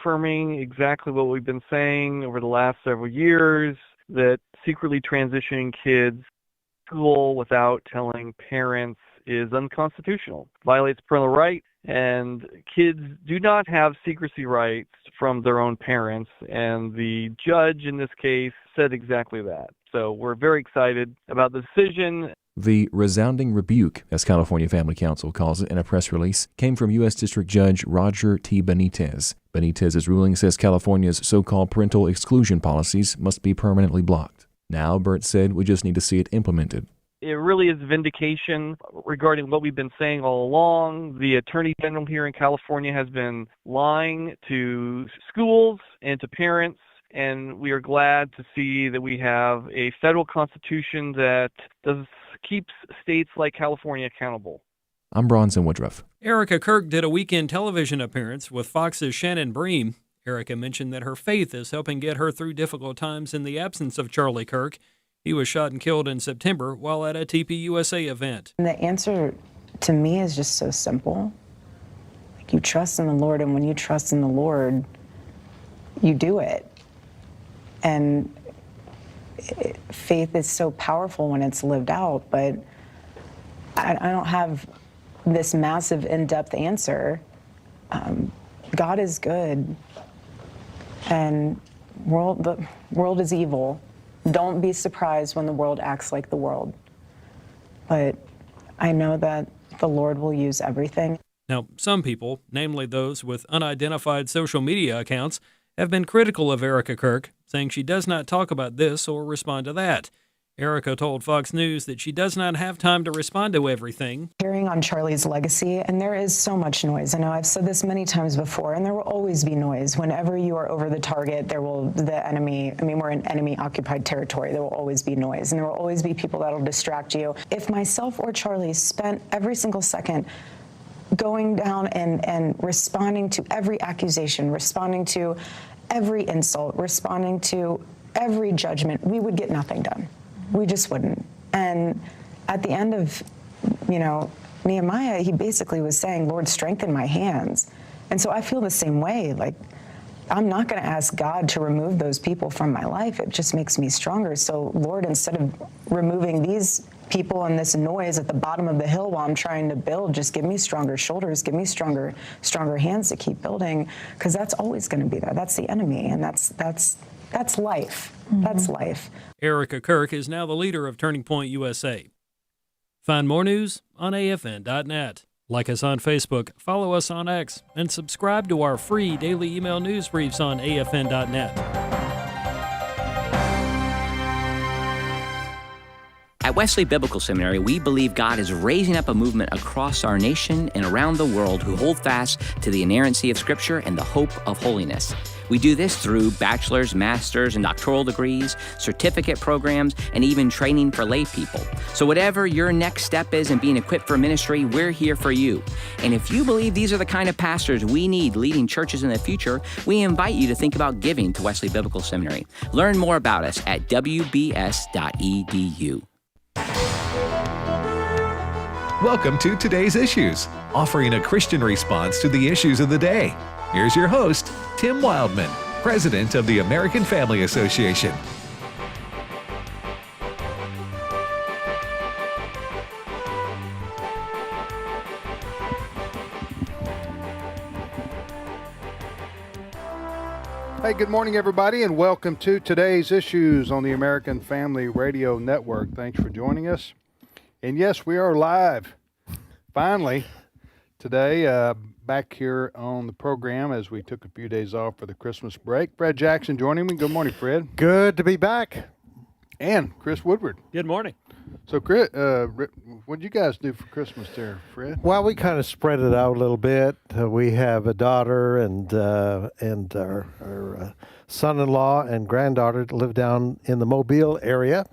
reaffirming exactly what we've been saying over the last several years, that secretly transitioning kids to school without telling parents is unconstitutional, violates parental rights, and kids do not have secrecy rights from their own parents, and the judge in this case said exactly that. So we're very excited about the decision. The resounding rebuke, as California Family Council calls it in a press release, came from U.S. District Judge Roger T. Benitez. Benitez's ruling says California's so-called parental exclusion policies must be permanently blocked. Now, Burt said, we just need to see it implemented. It really is vindication regarding what we've been saying all along. The Attorney General here in California has been lying to schools and to parents, and we are glad to see that we have a federal constitution that keeps states like California accountable. I'm Bronson Woodruff. Erica Kirk did a weekend television appearance with Fox's Shannon Bream. Erica mentioned that her faith is helping get her through difficult times in the absence of Charlie Kirk. He was shot and killed in September while at a TPUSA event. And the answer to me is just so simple. Like, you trust in the Lord, and when you trust in the Lord, you do it. And faith is so powerful when it's lived out, but I don't have this massive in-depth answer. God is good, and the world is evil. Don't be surprised when the world acts like the world. But I know that the Lord will use everything. Now, some people, namely those with unidentified social media accounts, have been critical of Erica Kirk, saying she does not talk about this or respond to that. Erica told Fox News that she does not have time to respond to everything. Hearing on Charlie's legacy, and there is so much noise. I know I've said this many times before, and there will always be noise. Whenever you are over the target, we're in enemy-occupied territory. There will always be noise, and there will always be people that will distract you. If myself or Charlie spent every single second going down and responding to every accusation, responding to every insult, responding to every judgment, we would get nothing done. We just wouldn't. And at the end of, Nehemiah, he basically was saying, Lord, strengthen my hands. And so I feel the same way. Like, I'm not going to ask God to remove those people from my life. It just makes me stronger. So, Lord, instead of removing these people and this noise at the bottom of the hill while I'm trying to build, just give me stronger shoulders, give me stronger hands to keep building, because that's always going to be there. That's the enemy, and that's life. Mm-hmm. That's life. Erica Kirk is now the leader of Turning Point USA. Find more news on AFN.net. Like us on Facebook, follow us on X, and subscribe to our free daily email news briefs on AFN.net. At Wesley Biblical Seminary, we believe God is raising up a movement across our nation and around the world who hold fast to the inerrancy of Scripture and the hope of holiness. We do this through bachelor's, master's, and doctoral degrees, certificate programs, and even training for lay people. So whatever your next step is in being equipped for ministry, we're here for you. And if you believe these are the kind of pastors we need leading churches in the future, we invite you to think about giving to Wesley Biblical Seminary. Learn more about us at wbs.edu. Welcome to Today's Issues, offering a Christian response to the issues of the day. Here's your host, Tim Wildmon, President of the American Family Association. Hey, good morning, everybody, and welcome to Today's Issues on the American Family Radio Network. Thanks for joining us. And yes, we are live, finally, today, back here on the program as we took a few days off for the Christmas break. Fred Jackson joining me. Good morning, Fred. Good to be back. And Chris Woodward. Good morning. So, Chris, what did you guys do for Christmas there, Fred? Well, we kind of spread it out a little bit. We have a daughter and our son-in-law and granddaughter that live down in the Mobile area.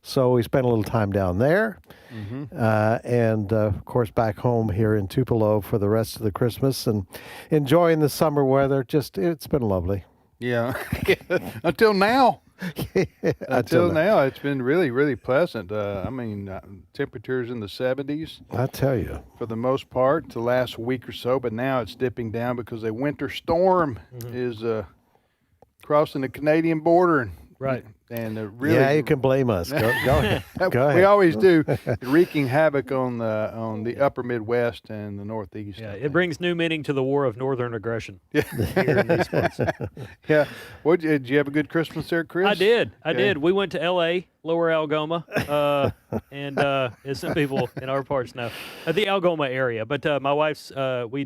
So we spent a little time down there. Mm-hmm. And of course, back home here in Tupelo for the rest of the Christmas and enjoying the summer weather. It's been lovely. Yeah. Until now. Until now. now, it's been really, really pleasant. Temperatures in the 70s I tell you. for the most part the last week or so, but now it's dipping down because a winter storm is crossing the Canadian border. Right. And really, Yeah, you can blame us. Go ahead. Go ahead. we always do, wreaking havoc on the upper Midwest and the Northeast. Yeah, it brings new meaning to the war of northern aggression. Yeah. Here in these parts. Yeah. Did you have a good Christmas there, Chris? I did. We went to L.A., Lower Algoma, and as some people in our parts know, the Algoma area. But my wife's, we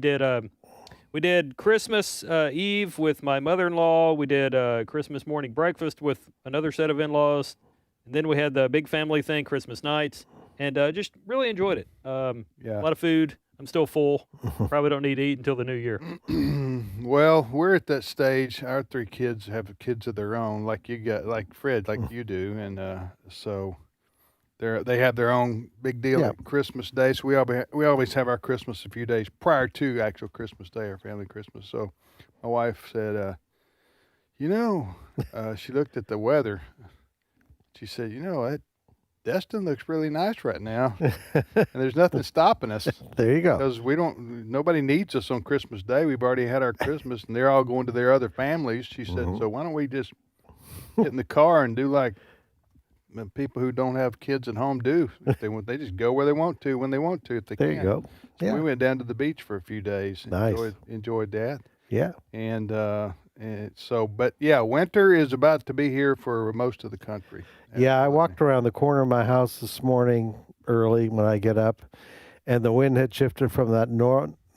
did Christmas Eve with my mother-in-law. We did Christmas morning breakfast with another set of in-laws. And then we had the big family thing, Christmas night, and just really enjoyed it. A lot of food. I'm still full. Probably don't need to eat until the new year. Well, we're at that stage. Our 3 kids have kids of their own, like you got, like Fred, like you do, and so they have their own big deal at Christmas Day. So we always have our Christmas a few days prior to actual Christmas Day, our family Christmas. So my wife said, she looked at the weather. She said, that Destin looks really nice right now, and there's nothing stopping us. There you go. Because nobody needs us on Christmas Day. We've already had our Christmas, and they're all going to their other families. She said, so why don't we just get in the car and do like people who don't have kids at home do? If they just go where they want to, when they want to, if they can. There you go. So Yeah. we went down to the beach for a few days. Nice. Enjoyed that. Yeah. And winter is about to be here for most of the country. Yeah, I walked around the corner of my house this morning early when I get up, and the wind had shifted from that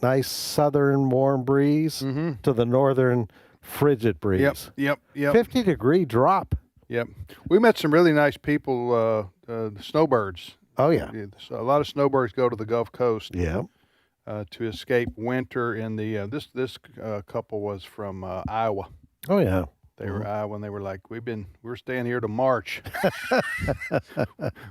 nice southern warm breeze to the northern frigid breeze. Yep. 50-degree drop. Yep. We met some really nice people, the snowbirds. Oh, yeah. So a lot of snowbirds go to the Gulf Coast Yeah. to escape winter. And this couple was from Iowa. Oh, yeah. They were Iowa, and they were like, we're staying here to March.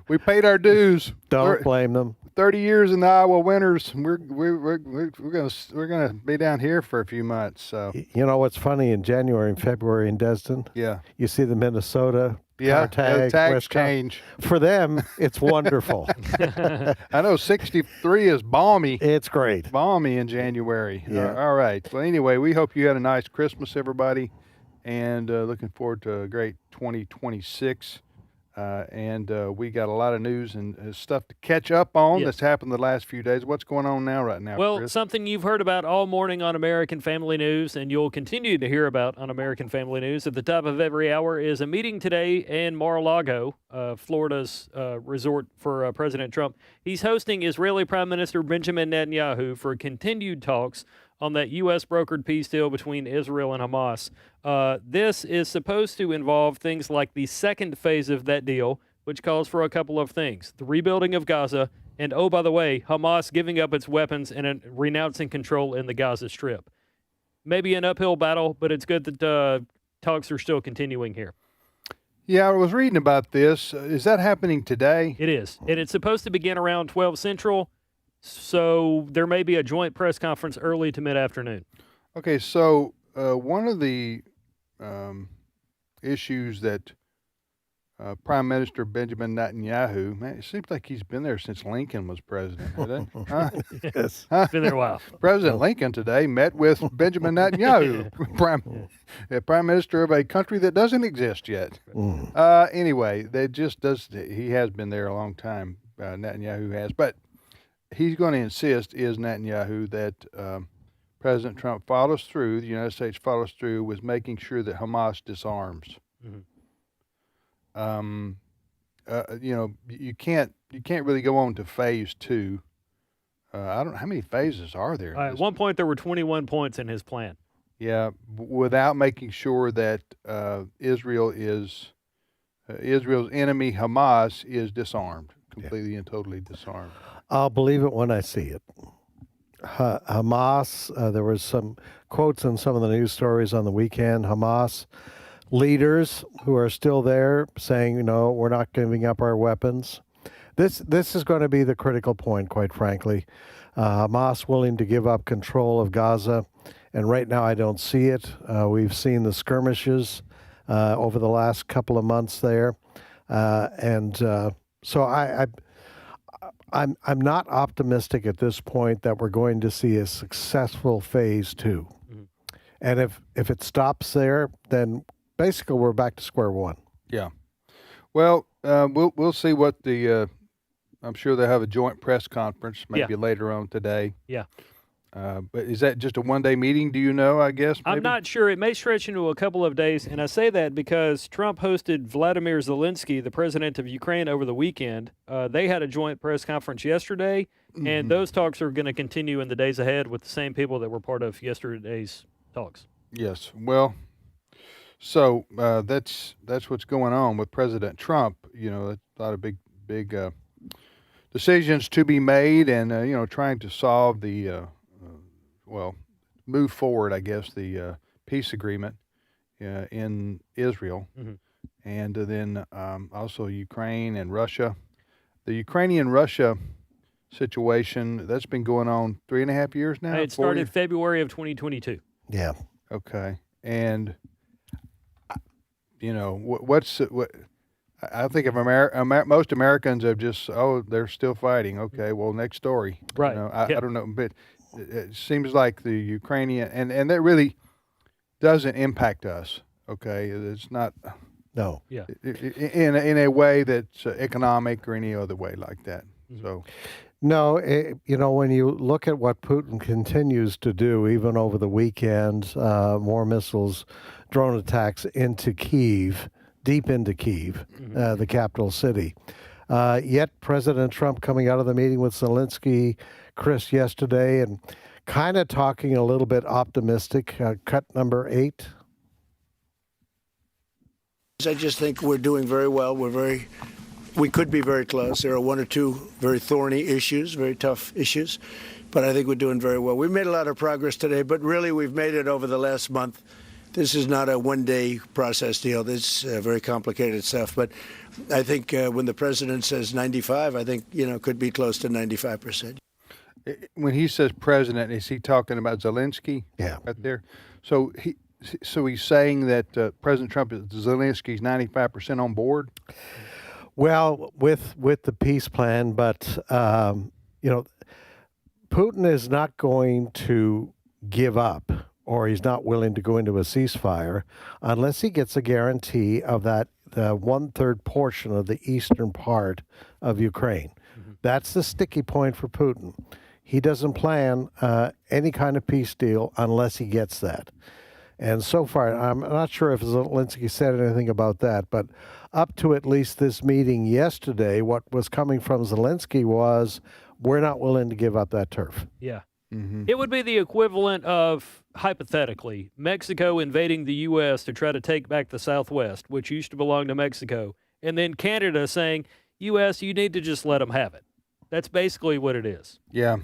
We paid our dues. Don't blame them. 30 years in the Iowa winters. We're gonna be down here for a few months. So You know what's funny? In January and February in Destin, yeah, you see the Minnesota car tag. the tags Wisconsin. change. For them, it's wonderful. I know 63 is balmy. It's great. Balmy in January. Yeah. All right. Well, anyway, we hope you had a nice Christmas, everybody, and looking forward to a great 2026. We got a lot of news and stuff to catch up on that's happened the last few days. What's going on right now, Well, Chris? something you've heard about all morning on American Family News, and you'll continue to hear about on American Family News at the top of every hour, is a meeting today in Mar-a-Lago, Florida's resort for President Trump. He's hosting Israeli Prime Minister Benjamin Netanyahu for continued talks on that U.S.-brokered peace deal between Israel and Hamas. This is supposed to involve things like the second phase of that deal, which calls for a couple of things: the rebuilding of Gaza, and, oh, by the way, Hamas giving up its weapons and renouncing control in the Gaza Strip. Maybe an uphill battle, but it's good that talks are still continuing here. Yeah, I was reading about this. Is that happening today? It is, and it's supposed to begin around 12 Central, so there may be a joint press conference early to mid-afternoon. Okay, so one of the issues that Prime Minister Benjamin Netanyahu, man, it seems like he's been there since Lincoln was president, hasn't he? Huh? Yes. It's been there a while. President Lincoln today met with Benjamin Netanyahu, Prime Minister of a country that doesn't exist yet. Anyway, he has been there a long time, Netanyahu has, but he's going to insist, Netanyahu, that President Trump follows through, the United States follows through with making sure that Hamas disarms. You can't really go on to phase 2. I don't know how many phases are there. At one point, there were 21 points in his plan. Yeah, without making sure that Israel's enemy Hamas is disarmed, completely and totally disarmed. I'll believe it when I see it. Hamas, there was some quotes in some of the news stories on the weekend. Hamas leaders who are still there saying, we're not giving up our weapons. This is going to be the critical point, quite frankly. Hamas willing to give up control of Gaza And right now, I don't see it. We've seen the skirmishes over the last couple of months there, so I'm not optimistic at this point that we're going to see a successful phase 2. Mm-hmm. And if it stops there, then basically we're back to square one. Yeah. Well, we'll see what the. I'm sure they'll have a joint press conference maybe later on today. Yeah. But is that just a one-day meeting? Do you know? I guess maybe? I'm not sure. It may stretch into a couple of days, and I say that because Trump hosted Vladimir Zelensky, the president of Ukraine, over the weekend. They had a joint press conference yesterday, and those talks are going to continue in the days ahead with the same people that were part of yesterday's talks. Yes. Well, so that's what's going on with President Trump. You know, a lot of big decisions to be made, and trying to solve the move forward, I guess, the peace agreement in Israel, and then also Ukraine and Russia. The Ukrainian-Russia situation, that's been going on 3.5 years now? It started February of 2022. Yeah. Okay. And, what I think of most Americans have just, they're still fighting. Okay, well, next story. Right. I don't know, but it seems like the Ukrainian, and that really doesn't impact us. Okay, it's not. No. Yeah. In a way that's economic or any other way like that. So. No, when you look at what Putin continues to do, even over the weekend, more missiles, drone attacks into Kyiv, deep into Kyiv, the capital city. Yet President Trump coming out of the meeting with Zelensky, Chris, yesterday, and kind of talking a little bit optimistic. Cut number 8. I just think we're doing very well. We could be very close. There are one or two very thorny issues, very tough issues, but I think we're doing very well. We made a lot of progress today, but really we've made it over the last month. This is not a one-day process deal. This is very complicated stuff. But I think when the president says 95, I think, could be close to 95%. When he says president, is he talking about Zelensky? Yeah. Right there. So he's saying that President Trump, Zelensky's 95% on board? Well, with the peace plan, but, Putin is not going to give up, or he's not willing to go into a ceasefire unless he gets a guarantee of that 1/3 portion of the eastern part of Ukraine. That's the sticky point for Putin. He doesn't plan any kind of peace deal unless he gets that. And so far, I'm not sure if Zelensky said anything about that, but up to at least this meeting yesterday, what was coming from Zelensky was, we're not willing to give up that turf. Yeah. It would be the equivalent of, hypothetically, Mexico invading the U.S. to try to take back the Southwest, which used to belong to Mexico, and then Canada saying, U.S., you need to just let them have it. That's basically what it is. Yeah.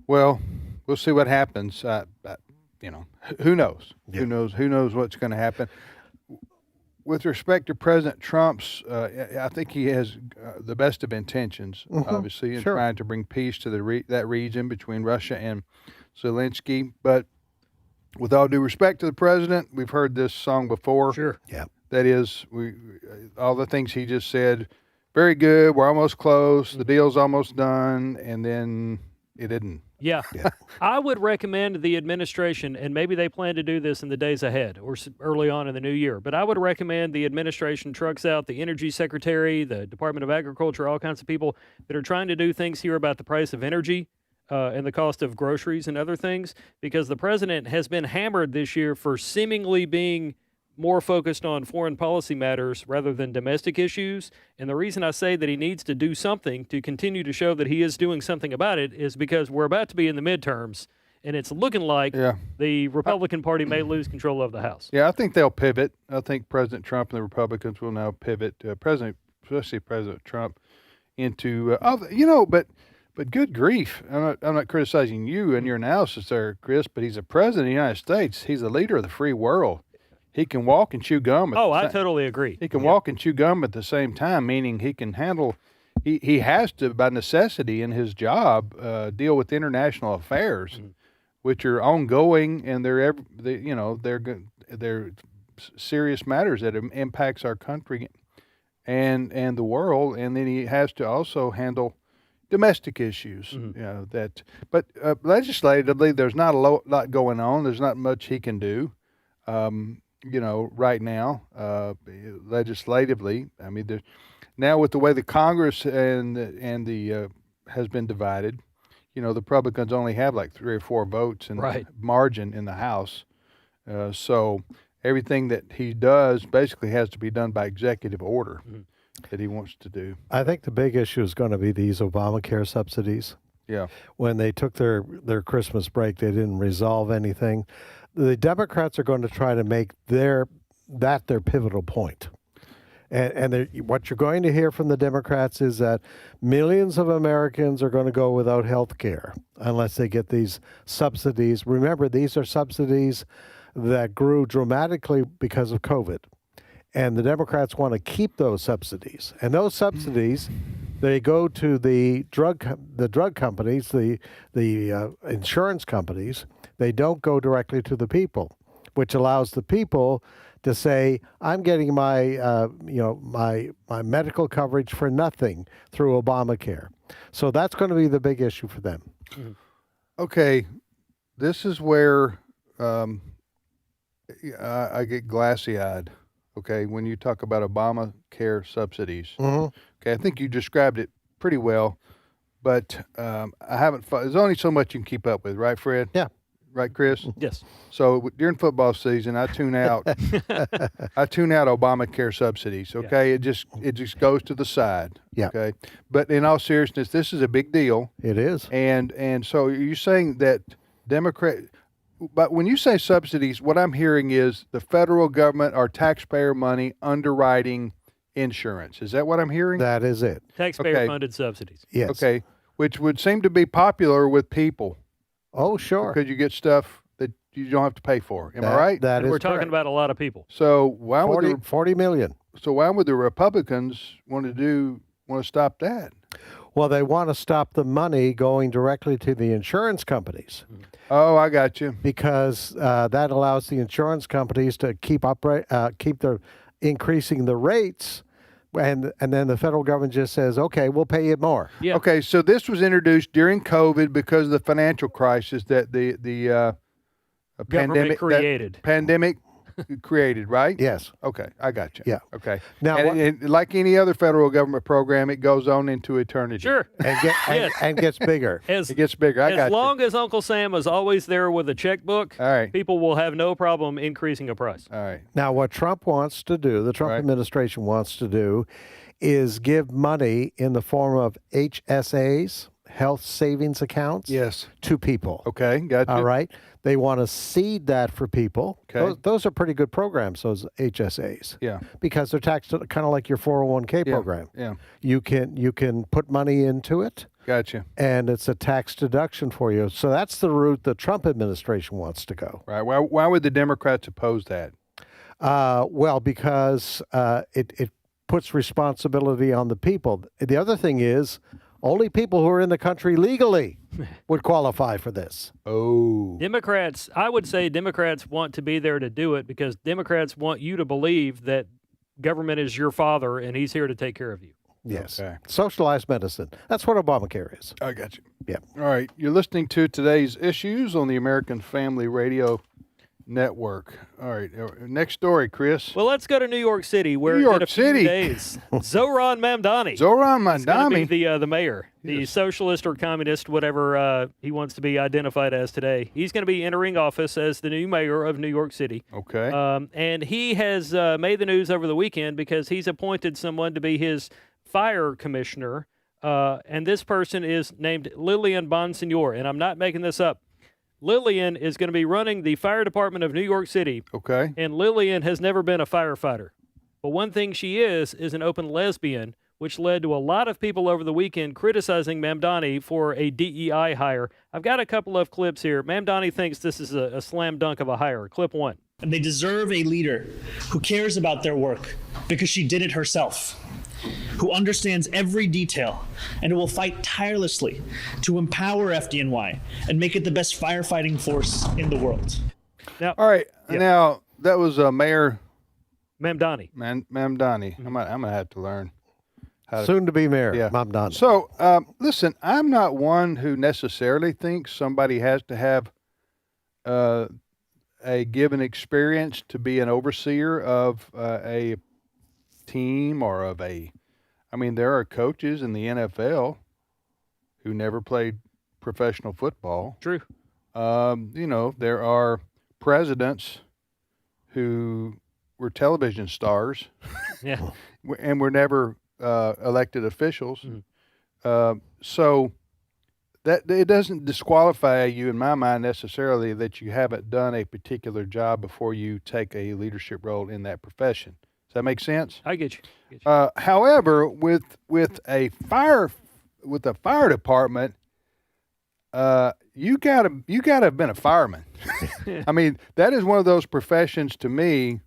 Well, we'll see what happens. Who knows? Yeah. Who knows what's going to happen? With respect to President Trump's, I think he has the best of intentions, obviously, in trying to bring peace to that region between Russia and Zelensky. But with all due respect to the president, we've heard this song before. Sure. Yeah. That is, all the things he just said, very good, we're almost close, the deal's almost done, and then it didn't. Yeah. I would recommend the administration, and maybe they plan to do this in the days ahead or early on in the new year, but I would recommend the administration trucks out the energy secretary, the Department of Agriculture, all kinds of people that are trying to do things here about the price of energy and the cost of groceries and other things, because the president has been hammered this year for seemingly being more focused on foreign policy matters rather than domestic issues. And the reason I say that he needs to do something to continue to show that he is doing something about it is because we're about to be in the midterms, and it's looking like the Republican Party may lose control of the House. Yeah, I think they'll pivot. I think President Trump and the Republicans will now pivot, especially President Trump, into but good grief. I'm not criticizing you and your analysis there, Chris, but he's a president of the United States. He's the leader of the free world. He can walk and chew gum. I totally agree. He can walk and chew gum at the same time, meaning he can handle. He has to, by necessity in his job, deal with international affairs. which are ongoing, and they're serious matters that impacts our country and the world. And then he has to also handle domestic issues. But legislatively, there's not a lot going on. There's not much he can do. Right now, legislatively. I mean, now with the way the Congress and the has been divided, the Republicans only have like 3 or 4 votes in margin in the House. So everything that he does basically has to be done by executive order that he wants to do. I think the big issue is going to be these Obamacare subsidies. Yeah. When they took their Christmas break, they didn't resolve anything. The Democrats are going to try to make their pivotal point. And what you're going to hear from the Democrats is that millions of Americans are going to go without health care unless they get these subsidies. Remember, these are subsidies that grew dramatically because of COVID. And the Democrats want to keep those subsidies. And those subsidies, they go to the drug companies, the insurance companies. They don't go directly to the people, which allows the people to say, I'm getting my my medical coverage for nothing through Obamacare. So that's going to be the big issue for them. Okay, this is where I get glassy-eyed. Okay, when you talk about Obamacare subsidies. Okay, I think you described it pretty well, but I haven't. There's only so much you can keep up with, right, Fred? Yeah. Right, Chris? Yes. So during football season, I tune out. I tune out Obamacare subsidies. Okay, it just goes to the side. Yeah. Okay, but in all seriousness, this is a big deal. It is. And so you're saying that but when you say subsidies, what I'm hearing is the federal government or taxpayer money underwriting insurance. Is that what I'm hearing? That is it. Taxpayer-funded subsidies. Yes. Okay, which would seem to be popular with people. Oh, sure. Because you get stuff that you don't have to pay for. Am I right? That is We're talking correct. about a lot of people. So why would 40 million. So why would the Republicans want to stop that? Well, they want to stop the money going directly to the insurance companies. Oh, I got you. Because that allows the insurance companies to keep increasing the rates, and then the federal government just says, okay, we'll pay you more. Yeah. Okay, so this was introduced during COVID because of the financial crisis that the Government pandemic created, right? Yes. Okay, I got you. Yeah. Okay. Now, and like any other federal government program, it goes on into eternity. Sure. And gets bigger. It gets bigger. I got As long as Uncle Sam is always there with a checkbook, All right. people will have no problem increasing a price. All right. Now, what Trump wants to do, the Trump administration wants to do, is give money in the form of HSAs, health savings accounts, to people. Okay, gotcha. All right. They want to seed that for people. Okay. Those are pretty good programs, those HSAs. Yeah. Because they're taxed kind of like your 401k program. Yeah. You can put money into it. Gotcha. And it's a tax deduction for you. So that's the route the Trump administration wants to go. Right. Why would the Democrats oppose that? Well, because it puts responsibility on the people. The other thing is, only people who are in the country legally would qualify for this. Oh. Democrats, I would say Democrats want to be there to do it because Democrats want you to believe that government is your father and he's here to take care of you. Yes. Okay. Socialized medicine. That's what Obamacare is. I got you. Yeah. All right. You're listening to today's issues on the American Family Radio Network. All right. Next story, Chris. Well, let's go to New York City, where New York in a City. few days, Zohran Mamdani Zohran is going to Mamdani. be the mayor, the socialist or communist, whatever he wants to be identified as today. He's going to be entering office as the new mayor of New York City. Okay. And he has made the news over the weekend because he's appointed someone to be his fire commissioner, and this person is named Lillian Bonsignor, and I'm not making this up. Lillian is going to be running the fire department of New York City. Okay. And Lillian has never been a firefighter. But one thing she is an open lesbian, which led to a lot of people over the weekend criticizing Mamdani for a DEI hire. I've got a couple of clips here. Mamdani thinks this is a slam dunk of a hire. Clip one. They deserve a leader who cares about their work because she did it herself. who understands every detail and who will fight tirelessly to empower FDNY and make it the best firefighting force in the world. Now, All right. Now, that was Mayor Mamdani. Mamdani. I'm gonna have to learn how Soon to be mayor, Yeah. Mamdani. So, listen, I'm not one who necessarily thinks somebody has to have a given experience to be an overseer of a team or of a. I mean, there are coaches in the NFL who never played professional football. True. There are presidents who were television stars. Yeah. And were never elected officials. Mm-hmm. So that it doesn't disqualify you in my mind necessarily that you haven't done a particular job before you take a leadership role in that profession. Does that make sense? I get you. However, with a fire department, you gotta have been a fireman. I mean, that is one of those professions to me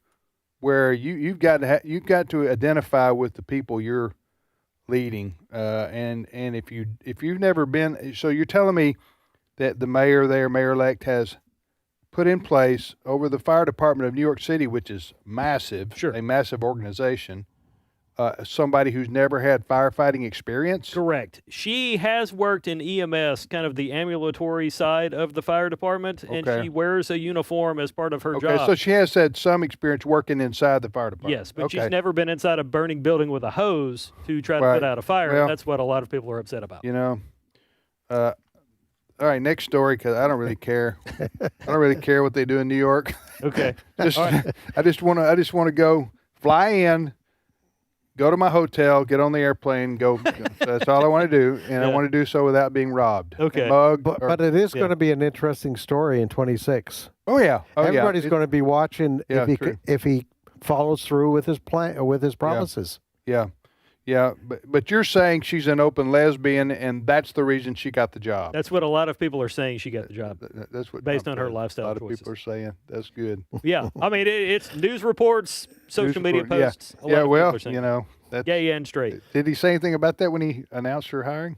where you've got to identify with the people you're leading, and if you've never been, so you're telling me that the mayor-elect has put in place over the fire department of New York City, which is massive, Sure. a massive organization, somebody who's never had firefighting experience? Correct. She has worked in EMS, kind of the ambulatory side of the fire department, and Okay. she wears a uniform as part of her Okay, job. so she has had some experience working inside the fire department. Yes, but okay. she's never been inside a burning building with a hose to try to Right. put out a fire. Well, That's what a lot of people are upset about. You know, all right, next story, because I don't really care. I don't really care what they do in New York. Okay. Just, All right. I just want to go fly in, go to my hotel, get on the airplane, go. That's all I want to do, and I want to do so without being robbed, Okay. mugged. But it is going to be an interesting story in 26. Oh yeah, Everybody's yeah. going to be watching Yeah, true. if he follows through with his plan, with his promises. Yeah, but you're saying she's an open lesbian, and that's the reason she got the job. That's what a lot of people are saying she got the job. That's what based on her lifestyle A lot choices. of people are saying. That's good. Yeah. I mean, it's news reports, social News media report, yeah. posts. A lot Yeah, of well, people are saying you know, that's, gay and straight. did he say anything about that when he announced her hiring?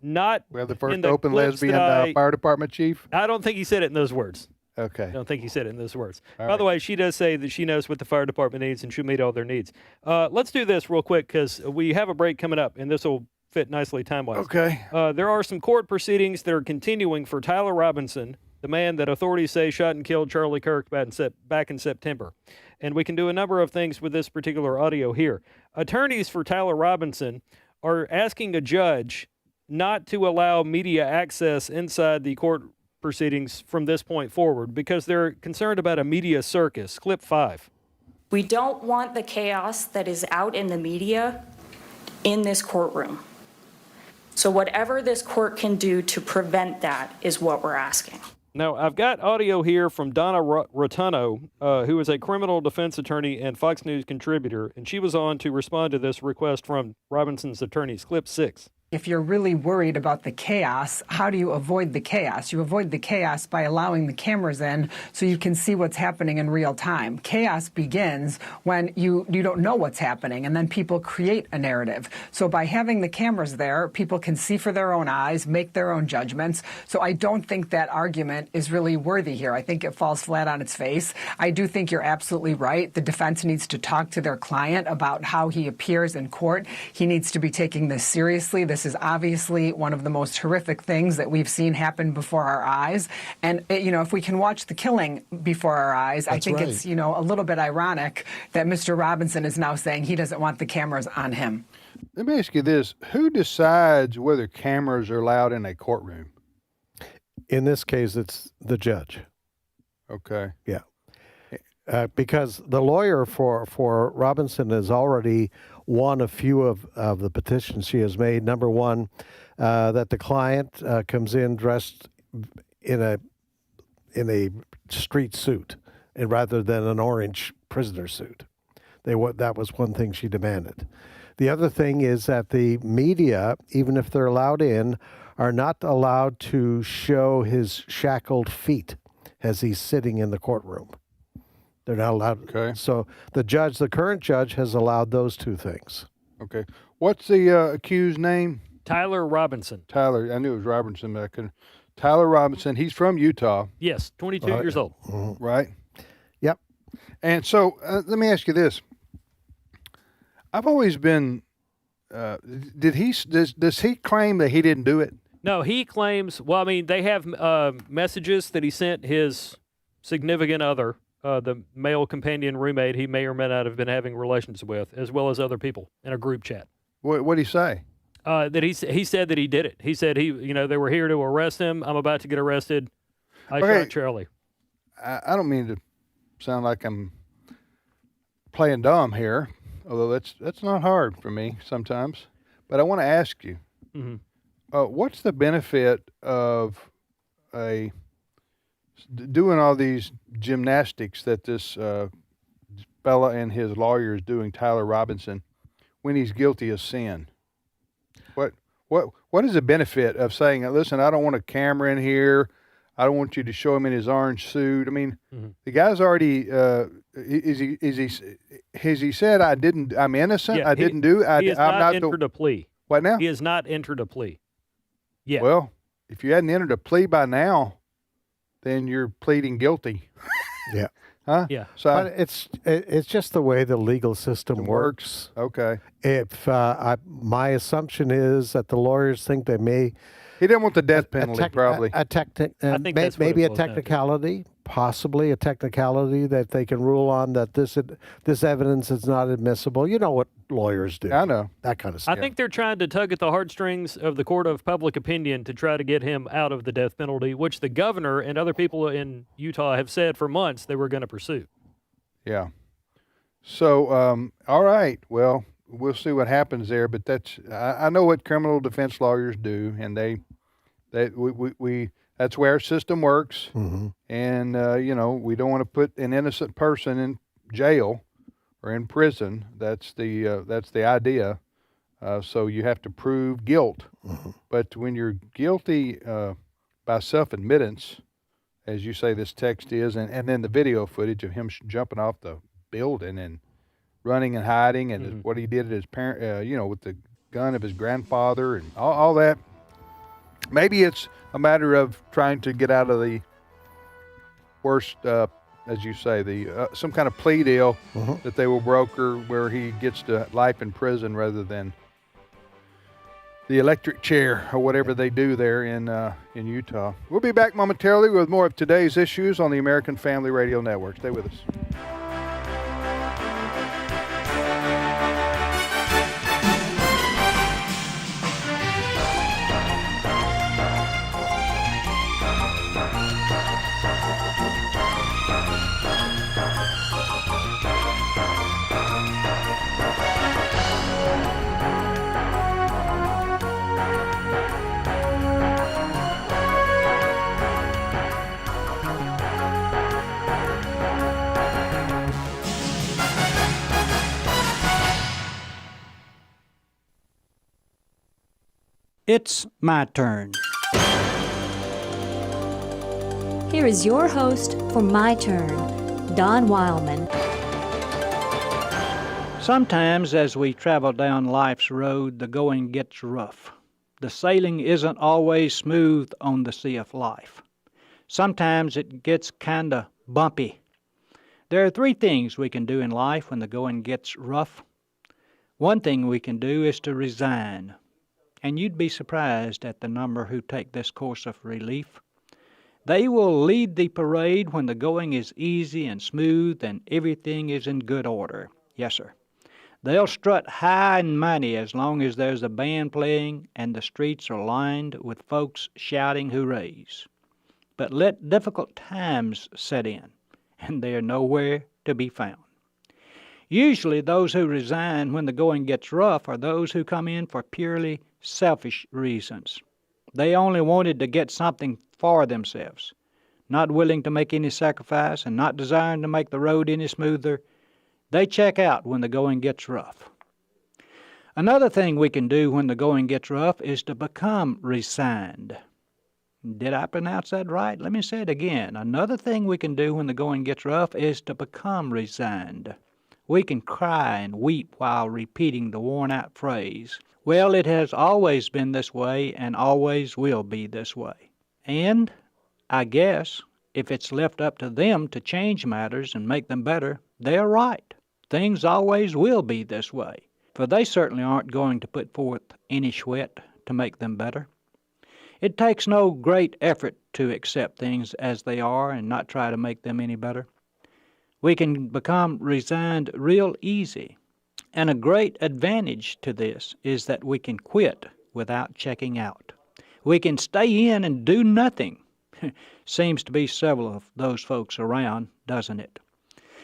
Not We have the in first the open clips lesbian that fire department chief. I don't think he said it in those words. Okay. I don't think he said it in those words. All By the right. way, she does say that she knows what the fire department needs and she'll meet all their needs. Let's do this real quick because we have a break coming up, and this will fit nicely time-wise. Okay. There are some court proceedings that are continuing for Tyler Robinson, the man that authorities say shot and killed Charlie Kirk back in September. And we can do a number of things with this particular audio here. Attorneys for Tyler Robinson are asking a judge not to allow media access inside the court proceedings from this point forward because they're concerned about a media circus. Clip 5. We don't want the chaos that is out in the media in this courtroom. So whatever this court can do to prevent that is what we're asking. Now, I've got audio here from Donna Rotuno, who is a criminal defense attorney and Fox News contributor, and she was on to respond to this request from Robinson's attorneys. Clip 6. If you're really worried about the chaos, how do you avoid the chaos? You avoid the chaos by allowing the cameras in so you can see what's happening in real time. Chaos begins when you don't know what's happening, and then people create a narrative. So by having the cameras there, people can see for their own eyes, make their own judgments. So I don't think that argument is really worthy here. I think it falls flat on its face. I do think you're absolutely right. The defense needs to talk to their client about how he appears in court. He needs to be taking this seriously. This is obviously one of the most horrific things that we've seen happen before our eyes. And, if we can watch the killing before our eyes, I think it's, a little bit ironic that Mr. Robinson is now saying he doesn't want the cameras on him. Let me ask you this. Who decides whether cameras are allowed in a courtroom? In this case, it's the judge. Okay. Yeah. Because the lawyer for Robinson has already won a few of the petitions she has made. Number one, that the client comes in dressed in a street suit, and rather than an orange prisoner suit. That was one thing she demanded. The other thing is that the media, even if they're allowed in, are not allowed to show his shackled feet as he's sitting in the courtroom. They're not allowed. Okay. So the current judge has allowed those two things. Okay. What's the accused name? Tyler Robinson. Tyler. I knew it was Robinson, but I couldn't. Tyler Robinson. He's from Utah. Yes, 22 years old. Right. Yep. And so let me ask you this. I've always been. Does he claim that he didn't do it? No, he claims. Well, I mean, they have messages that he sent his significant other, the male companion roommate he may or may not have been having relations with, as well as other people in a group chat. What did he say? That he said that he did it. He said they were here to arrest him. I'm about to get arrested. I shot Charlie. I don't mean to sound like I'm playing dumb here, although that's not hard for me sometimes. But I want to ask you, what's the benefit of doing all these gymnastics that this fella and his lawyer is doing, Tyler Robinson, when he's guilty of sin? What is the benefit of saying, listen, I don't want a camera in here. I don't want you to show him in his orange suit. I mean, the guy's already has he said I'm innocent. Yeah, I didn't do. He has not entered a plea. What now? He has not entered a plea. Yeah. Well, if you hadn't entered a plea by now, then you're pleading guilty. Yeah. Huh? Yeah. So but it's just the way the legal system works. Okay. If my assumption is that the lawyers think they may. He didn't want the death penalty, probably. I think that's maybe what a it boils down to. technicality, possibly a technicality that they can rule on that this evidence is not admissible. You know what lawyers do. I know. That kind of stuff. I think they're trying to tug at the heartstrings of the court of public opinion to try to get him out of the death penalty, which the governor and other people in Utah have said for months they were going to pursue. Yeah. So, all right. Well, we'll see what happens there. But I know what criminal defense lawyers do, and we that's where our system works. Mm-hmm. And we don't want to put an innocent person in jail or in prison. That's the idea. So you have to prove guilt. Mm-hmm. But when you're guilty by self-admittance, as you say this text is, and then the video footage of him jumping off the building and running and hiding, and what he did at his parent, with the gun of his grandfather and all that. Maybe it's a matter of trying to get out of the worst, as you say, some kind of plea deal that they will broker where he gets to life in prison rather than the electric chair or whatever they do there in Utah. We'll be back momentarily with more of today's issues on the American Family Radio Network. Stay with us. It's my turn. Here is your host for My Turn, Don Wildmon. Sometimes as we travel down life's road, the going gets rough. The sailing isn't always smooth on the sea of life. Sometimes it gets kinda bumpy. There are three things we can do in life when the going gets rough. One thing we can do is to resign. And you'd be surprised at the number who take this course of relief. They will lead the parade when the going is easy and smooth and everything is in good order. Yes, sir. They'll strut high and mighty as long as there's a band playing and the streets are lined with folks shouting hoorays. But let difficult times set in, and they are nowhere to be found. Usually those who resign when the going gets rough are those who come in for purely selfish reasons. They only wanted to get something for themselves, not willing to make any sacrifice and not desiring to make the road any smoother. They check out when the going gets rough. Another thing we can do when the going gets rough is to become resigned. Did I pronounce that right? Let me say it again. Another thing we can do when the going gets rough is to become resigned. We can cry and weep while repeating the worn-out phrase, "Well, it has always been this way and always will be this way." And, I guess, if it's left up to them to change matters and make them better, they're right. Things always will be this way, for they certainly aren't going to put forth any sweat to make them better. It takes no great effort to accept things as they are and not try to make them any better. We can become resigned real easy, and a great advantage to this is that we can quit without checking out. We can stay in and do nothing. Seems to be several of those folks around, doesn't it?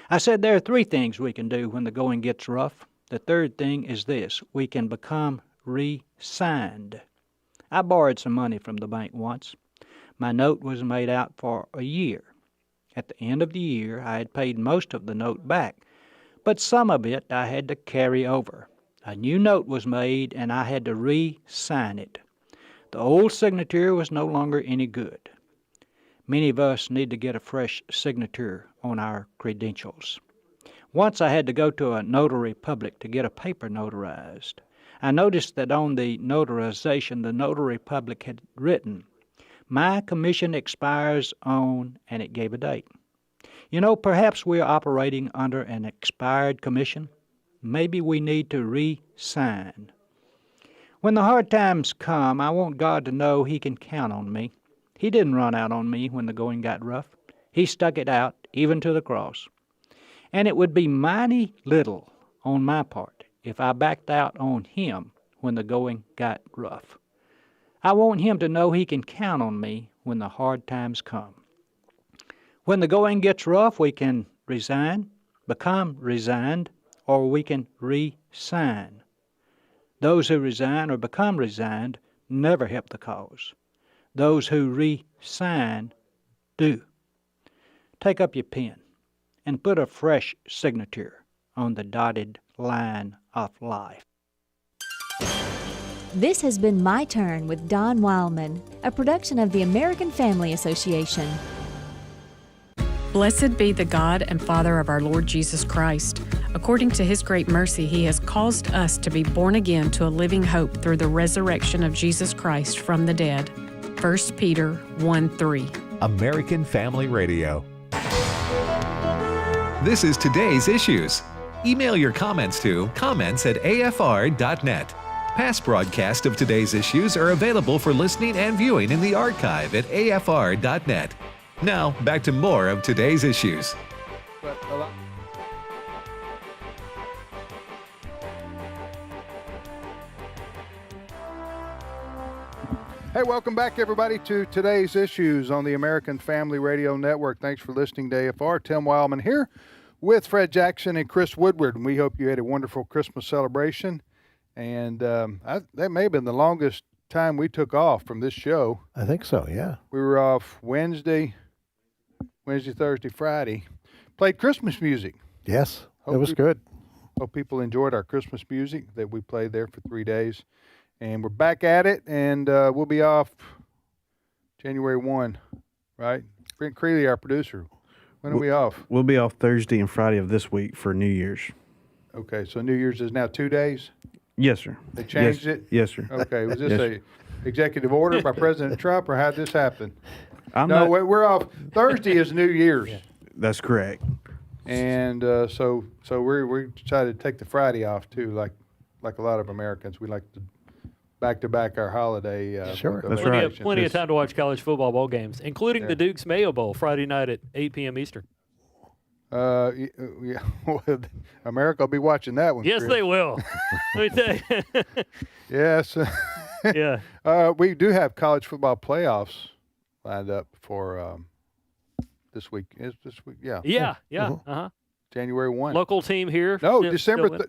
I said there are 3 things we can do when the going gets rough. The third thing is this: we can become re-signed. I borrowed some money from the bank once. My note was made out for a year. At the end of the year, I had paid most of the note back, but some of it I had to carry over. A new note was made, and I had to re-sign it. The old signature was no longer any good. Many of us need to get a fresh signature on our credentials. Once I had to go to a notary public to get a paper notarized. I noticed that on the notarization, the notary public had written, "My commission expires on," and it gave a date. You know, perhaps we are operating under an expired commission. Maybe we need to re-sign. When the hard times come, I want God to know He can count on me. He didn't run out on me when the going got rough. He stuck it out, even to the cross. And it would be mighty little on my part if I backed out on Him when the going got rough. I want Him to know He can count on me when the hard times come. When the going gets rough, we can resign, become resigned, or we can re-sign. Those who resign or become resigned never help the cause. Those who re-sign do. Take up your pen and put a fresh signature on the dotted line of life. This has been My Turn with Don Wildmon, a production of the American Family Association. Blessed be the God and Father of our Lord Jesus Christ. According to His great mercy, He has caused us to be born again to a living hope through the resurrection of Jesus Christ from the dead. 1 Peter 1:3. American Family Radio. This is Today's Issues. Email your comments to comments@afr.net. Past broadcasts of Today's Issues are available for listening and viewing in the archive at afr.net. Now, back to more of Today's Issues. Hey, welcome back, everybody, to Today's Issues on the American Family Radio Network. Thanks for listening to AFR. Tim Wildmon here with Fred Jackson and Chris Woodward, and we hope you had a wonderful Christmas celebration. And that may have been the longest time we took off from this show. I think so, yeah. We were off Wednesday, Thursday, Friday. Played Christmas music. Yes, it was good. Hope people enjoyed our Christmas music that we played there for 3 days. And we're back at it, and we'll be off January 1, right? Brent Creeley, our producer. When are we off? We'll be off Thursday and Friday of this week for New Year's. Okay, so New Year's is now 2 days? Yes, sir. They changed it? Yes, sir. Okay, was this Yes, a executive order by President Trump, or how'd this happen? No, we're off. Thursday is New Year's. That's correct. And so we decided to take the Friday off, too, like a lot of Americans. We like to back-to-back our holiday. Sure. That's plenty right. Of, plenty of time to watch college football bowl games, including the Duke's Mayo Bowl Friday night at 8 p.m. Eastern. Yeah, America will be watching that one. Yes, Chris. they will. Let me tell you. Yes. Yeah. We do have college football playoffs lined up for this week. Is this week? Yeah. Yeah. Mm-hmm. Uh-huh. January 1. Local team here. No, still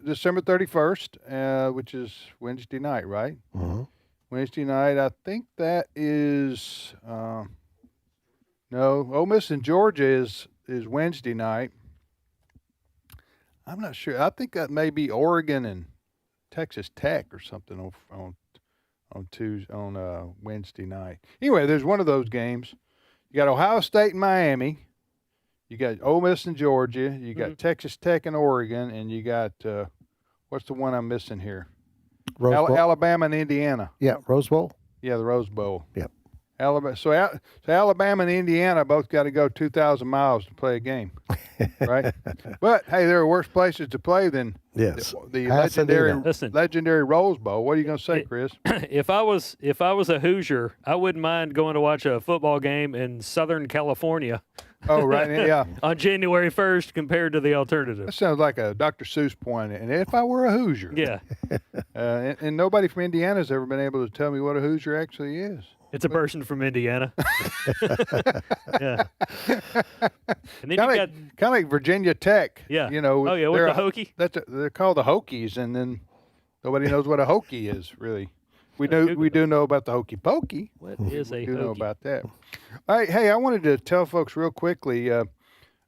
December 31st, which is Wednesday night, right? Mm-hmm. Wednesday night, I think that is no, Ole Miss and Georgia is Wednesday night. I'm not sure. I think that may be Oregon and Texas Tech or something on Wednesday night. Anyway, there's one of those games. You got Ohio State and Miami. You got Ole Miss and Georgia. You got Texas Tech and Oregon, and you got what's the one I'm missing here? Rose Bowl. Alabama and Indiana. Yeah, Rose Bowl. Yeah, the Rose Bowl. Yep. Alabama. So Alabama and Indiana both got to go 2,000 miles to play a game, right? But hey, there are worse places to play than the legendary Rose Bowl. What are you going to say, Chris? If I was a Hoosier, I wouldn't mind going to watch a football game in Southern California. Oh, right, yeah. On January 1st compared to the alternative. That sounds like a Dr. Seuss poem. And if I were a Hoosier. Yeah. And nobody from Indiana has ever been able to tell me what a Hoosier actually is. It's a person from Indiana. Yeah. And then kind of like Virginia Tech. Yeah. You know. Oh, yeah, with the Hokie? They're called the Hokies, and then nobody knows what a Hokie is, really. We do know about the hokey pokey. What is a We do hokey? know about that. All right, hey, I wanted to tell folks real quickly,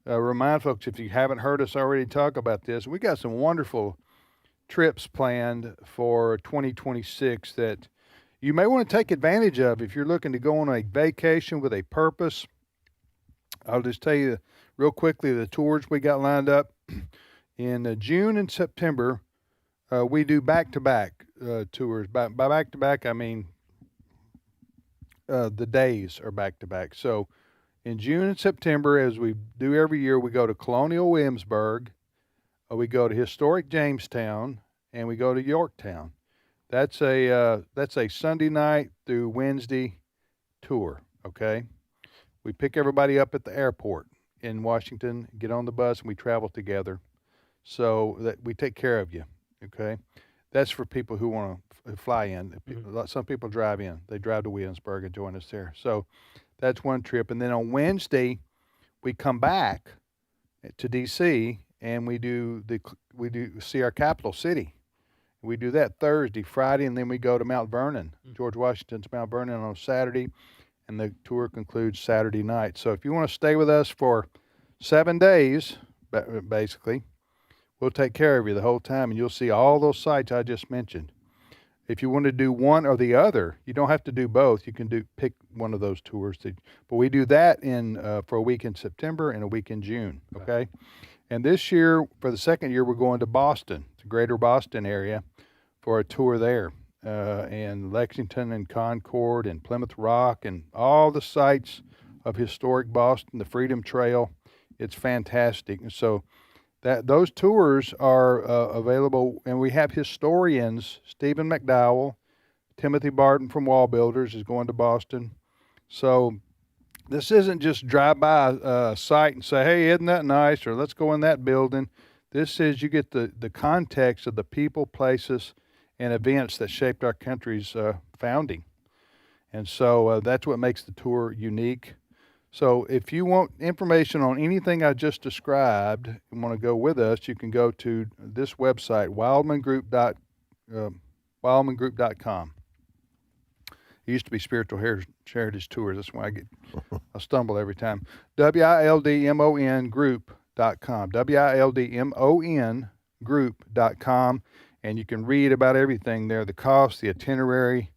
remind folks if you haven't heard us already talk about this, we got some wonderful trips planned for 2026 that you may want to take advantage of if you're looking to go on a vacation with a purpose. I'll just tell you real quickly the tours we got lined up. In June and September, we do back-to-back tours. By back-to-back, I mean the days are back-to-back. So in June and September, as we do every year, we go to Colonial Williamsburg, we go to historic Jamestown, and we go to Yorktown. That's a Sunday night through Wednesday tour, okay? We pick everybody up at the airport in Washington, get on the bus, and we travel together so that we take care of you, okay? That's for people who want to fly in. Some people drive in. They drive to Williamsburg and join us there. So that's one trip. And then on Wednesday, we come back to D.C., and we do see our capital city. We do that Thursday, Friday, and then we go to Mount Vernon, George Washington's Mount Vernon on Saturday, and the tour concludes Saturday night. So if you want to stay with us for 7 days, basically, we'll take care of you the whole time, and you'll see all those sites I just mentioned. If you want to do one or the other, you don't have to do both. You can pick one of those tours. But we do that for a week in September and a week in June, okay? And this year, for the second year, we're going to Boston, the greater Boston area, for a tour there. And Lexington and Concord and Plymouth Rock and all the sites of historic Boston, the Freedom Trail. It's fantastic. And so those tours are available, and we have historians. Stephen McDowell, Timothy Barton from Wall Builders is going to Boston. So this isn't just drive by a site and say, hey, isn't that nice, or let's go in that building. This is you get the context of the people, places, and events that shaped our country's founding. And so that's what makes the tour unique. So if you want information on anything I just described and want to go with us, you can go to this website, wildmongroup.com. It used to be Spiritual Heritage Tours. That's why I stumble every time. WILDMON group.com. WILDMON group.com. And you can read about everything there, the cost, the itinerary,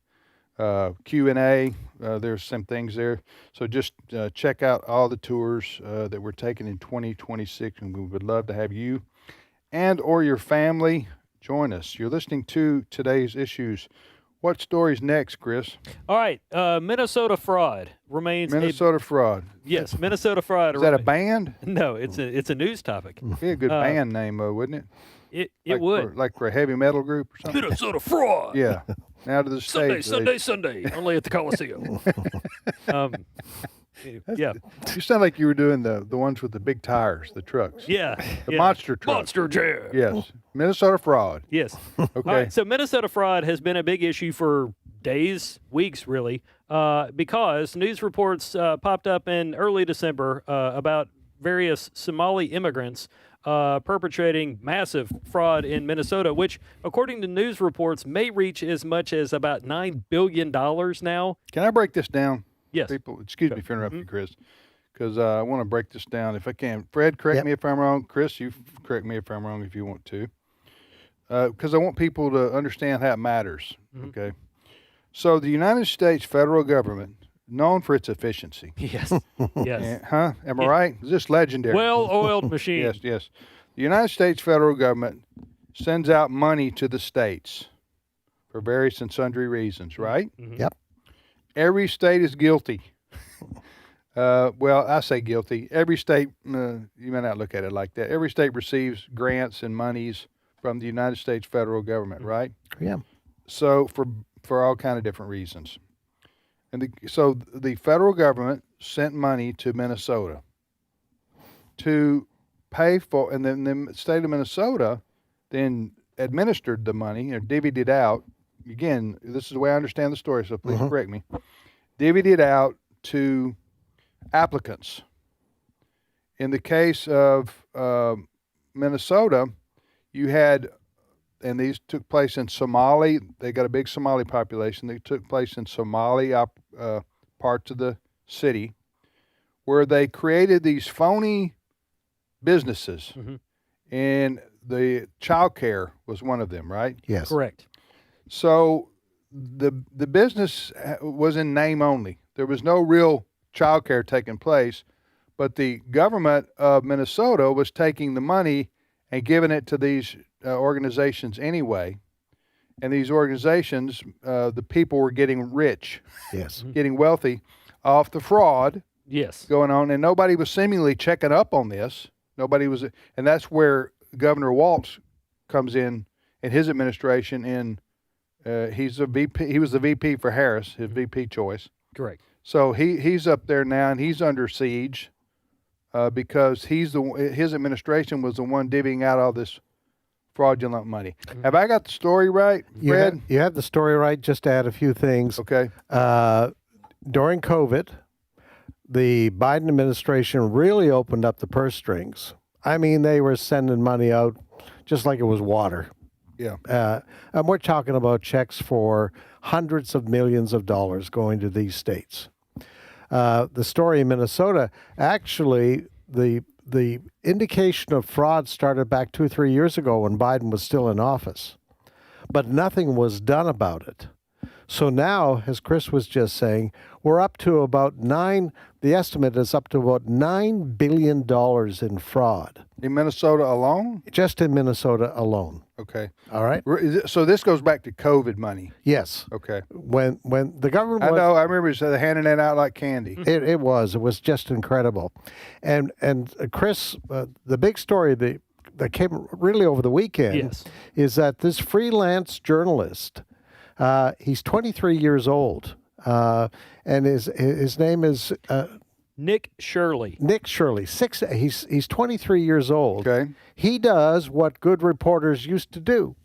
Q&A. There's some things there. So just check out all the tours that we're taking in 2026, and we would love to have you and or your family join us. You're listening to Today's Issues. What story's next, Chris? All right, Minnesota fraud remains. Minnesota fraud. Yes, Minnesota fraud. Is that a band? No, it's a news topic. Be a good band name, wouldn't it? It would. Like for a heavy metal group or something? Minnesota fraud. Yeah. Now to the stage. Sunday, only at the Coliseum. Yeah. You sound like you were doing the ones with the big tires, the trucks. Yeah. The monster truck. Monster Jam. Yes. Minnesota fraud. Yes. Okay. All right, so Minnesota fraud has been a big issue for days, weeks, really, because news reports popped up in early December about various Somali immigrants perpetrating massive fraud in Minnesota, which, according to news reports, may reach as much as about $9 billion now. Can I break this down? Yes. People, excuse me for interrupting you, Chris, because I want to break this down if I can. Fred, correct me if I'm wrong. Chris, you correct me if I'm wrong if you want to, because I want people to understand how it matters, okay? So the United States federal government known for its efficiency. Yes. Yes. Huh? Am I right? It's just legendary. Well-oiled machine. Yes, yes. The United States federal government sends out money to the states for various and sundry reasons, right? Mhm. Yep. Every state is guilty. Well, I say guilty. Every state, you may not look at it like that. Every state receives grants and monies from the United States federal government, right? Yeah. So for all kind of different reasons. And so the federal government sent money to Minnesota to pay for, and then the state of Minnesota then administered the money or divvied it out. Again, this is the way I understand the story, so please correct me. Divvied it out to applicants. In the case of Minnesota, you had, and these took place in Somali. They got a big Somali population. They took place in Somali parts of the city, where they created these phony businesses, and the child care was one of them, right? Yes. Correct. So the business was in name only. There was no real child care taking place, but the government of Minnesota was taking the money and giving it to these organizations anyway. And these organizations, the people were getting rich, Yes. getting wealthy off the fraud Yes. going on, and nobody was seemingly checking up on this. Nobody was, and that's where Governor Walz comes in his administration. He's a VP. He was the VP for Harris, his VP choice. Correct. So he's up there now, and he's under siege because his administration was the one divvying out all this fraudulent money. Have I got the story right, Fred? You have the story right. Just to add a few things. Okay. During COVID, the Biden administration really opened up the purse strings. I mean, they were sending money out just like it was water. Yeah. And we're talking about checks for hundreds of millions of dollars going to these states. The story in Minnesota, actually, the indication of fraud started back 2 or 3 years ago when Biden was still in office, but nothing was done about it. So now, as Chris was just saying, we're up to about the estimate is up to about $9 billion in fraud. In Minnesota alone? Just in Minnesota alone. Okay. All right. So this goes back to COVID money. Yes. Okay. When the government I know. I remember handing it out like candy. It was just incredible. And Chris, the big story that came really over the weekend is that this freelance journalist, he's 23 years old, and his name is Nick Shirley. Nick Shirley. He's 23 years old. Okay. He does what good reporters used to do.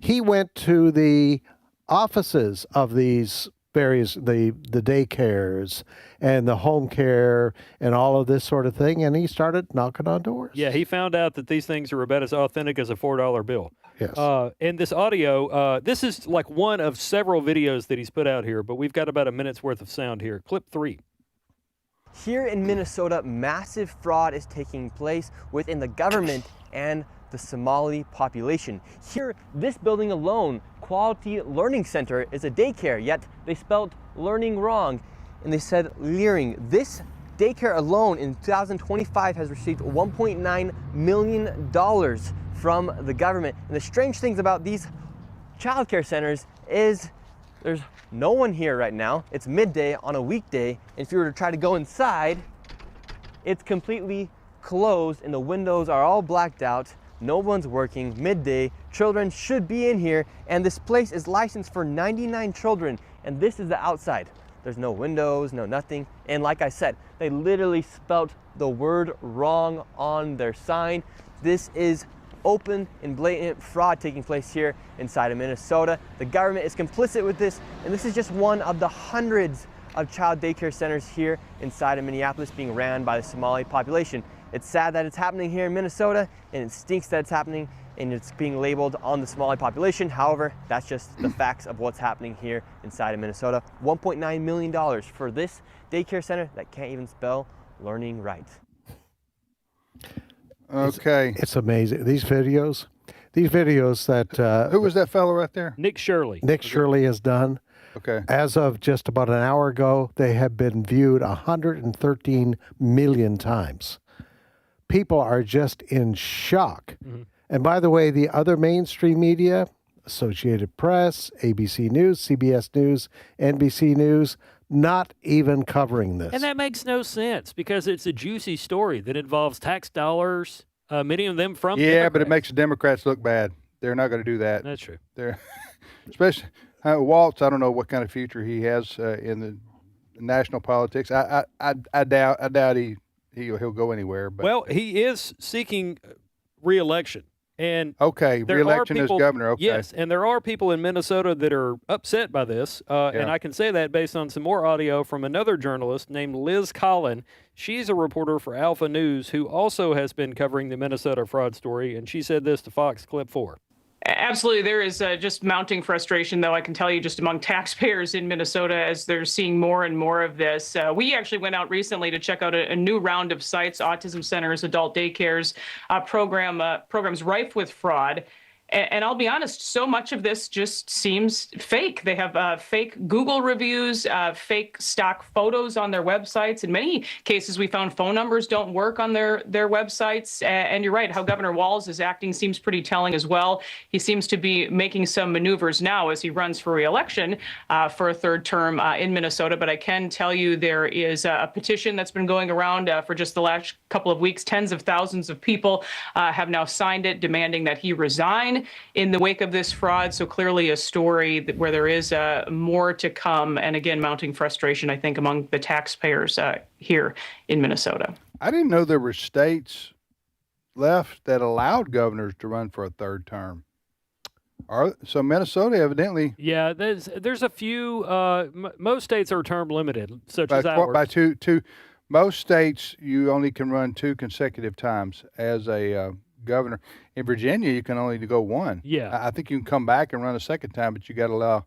He went to the offices of these various the daycares and the home care and all of this sort of thing, and he started knocking on doors. Yeah, he found out that these things are about as authentic as a $4 bill. Yes. And this audio, this is like one of several videos that he's put out here, but we've got about a minute's worth of sound here. Clip 3. Here in Minnesota, massive fraud is taking place within the government and the Somali population. Here, this building alone, Quality Learning Center, is a daycare, yet they spelled learning wrong, and they said leering. This daycare alone in 2025 has received $1.9 million from the government. And the strange things about these childcare centers is there's no one here right now. It's midday on a weekday. And if you were to try to go inside, it's completely closed and the windows are all blacked out. No one's working, midday. Children should be in here. And this place is licensed for 99 children. And this is the outside. There's no windows, no nothing. And like I said, they literally spelt the word wrong on their sign. This is open and blatant fraud taking place here inside of Minnesota. The government is complicit with this, and this is just one of the hundreds of child daycare centers here inside of Minneapolis being ran by the Somali population. It's sad that it's happening here in Minnesota, and it stinks that it's happening and it's being labeled on the Somali population. However, that's just the facts of what's happening here inside of Minnesota. $1.9 million for this daycare center that can't even spell learning right. Okay. It's amazing. These videos that... who was that fellow right there? Nick Shirley. Nick Shirley has done. Okay. As of just about an hour ago, they have been viewed 113 million times. People are just in shock. Mm-hmm. And by the way, the other mainstream media, Associated Press, ABC News, CBS News, NBC News, not even covering this. And that makes no sense because it's a juicy story that involves tax dollars, many of them from Yeah, but it makes the Democrats look bad. They're not going to do that. That's true. They're especially Waltz. I don't know what kind of future he has in the national politics. I doubt he'll go anywhere. But well, he is seeking re-election. And okay, re-election as governor. Okay. Yes, and there are people in Minnesota that are upset by this, and I can say that based on some more audio from another journalist named Liz Collin. She's a reporter for Alpha News who also has been covering the Minnesota fraud story, and she said this to Fox Clip 4. Absolutely. There is just mounting frustration, though, I can tell you, just among taxpayers in Minnesota as they're seeing more and more of this. We actually went out recently to check out a new round of sites, autism centers, adult daycares, programs rife with fraud. And I'll be honest, so much of this just seems fake. They have fake Google reviews, fake stock photos on their websites. In many cases, we found phone numbers don't work on their websites. And you're right, how Governor Walz is acting seems pretty telling as well. He seems to be making some maneuvers now as he runs for re-election for a third term in Minnesota. But I can tell you there is a petition that's been going around for just the last couple of weeks. Tens of thousands of people have now signed it, demanding that he resign in the wake of this fraud. So clearly a story where there is more to come. And again, mounting frustration, I think, among the taxpayers here in Minnesota. I didn't know there were states left that allowed governors to run for a third term. So Minnesota evidently. Yeah, there's a few. Most states are term limited, such as ours. By two. Most states, you only can run 2 consecutive times as a governor. In Virginia, you can only go one. Yeah, I think you can come back and run a second time, but you got to allow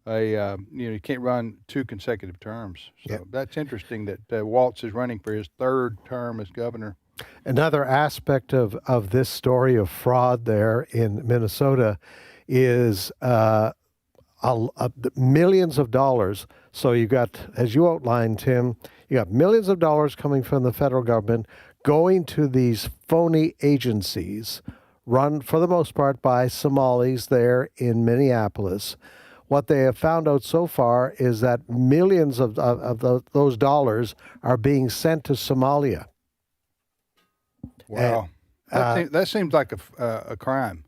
you can't run 2 consecutive terms. So that's interesting that Waltz is running for his third term as governor. Another aspect of this story of fraud there in Minnesota is millions of dollars. So you got, as you outlined, Tim, you got millions of dollars coming from the federal government going to these phony agencies run for the most part by Somalis there in Minneapolis. What they have found out so far is that millions of those dollars are being sent to Somalia. Wow, that seems like a crime.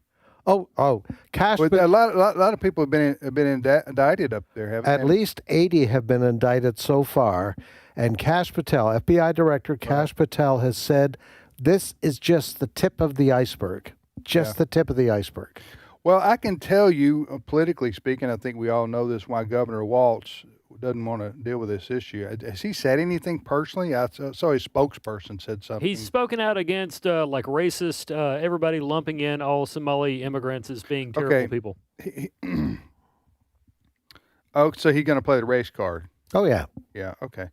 Cash. A lot of people have been indicted up there, haven't they? At least 80 have been indicted so far, and Kash Patel, FBI Director Kash Patel, has said this is just the tip of the iceberg. The tip of the iceberg. Well, I can tell you, politically speaking, I think we all know this, why Governor Waltz doesn't want to deal with this issue. Has he said anything personally? I saw his spokesperson said something. He's spoken out against like racist, everybody lumping in all Somali immigrants as being terrible people. So he's going to play the race card. Oh, yeah. Yeah, okay.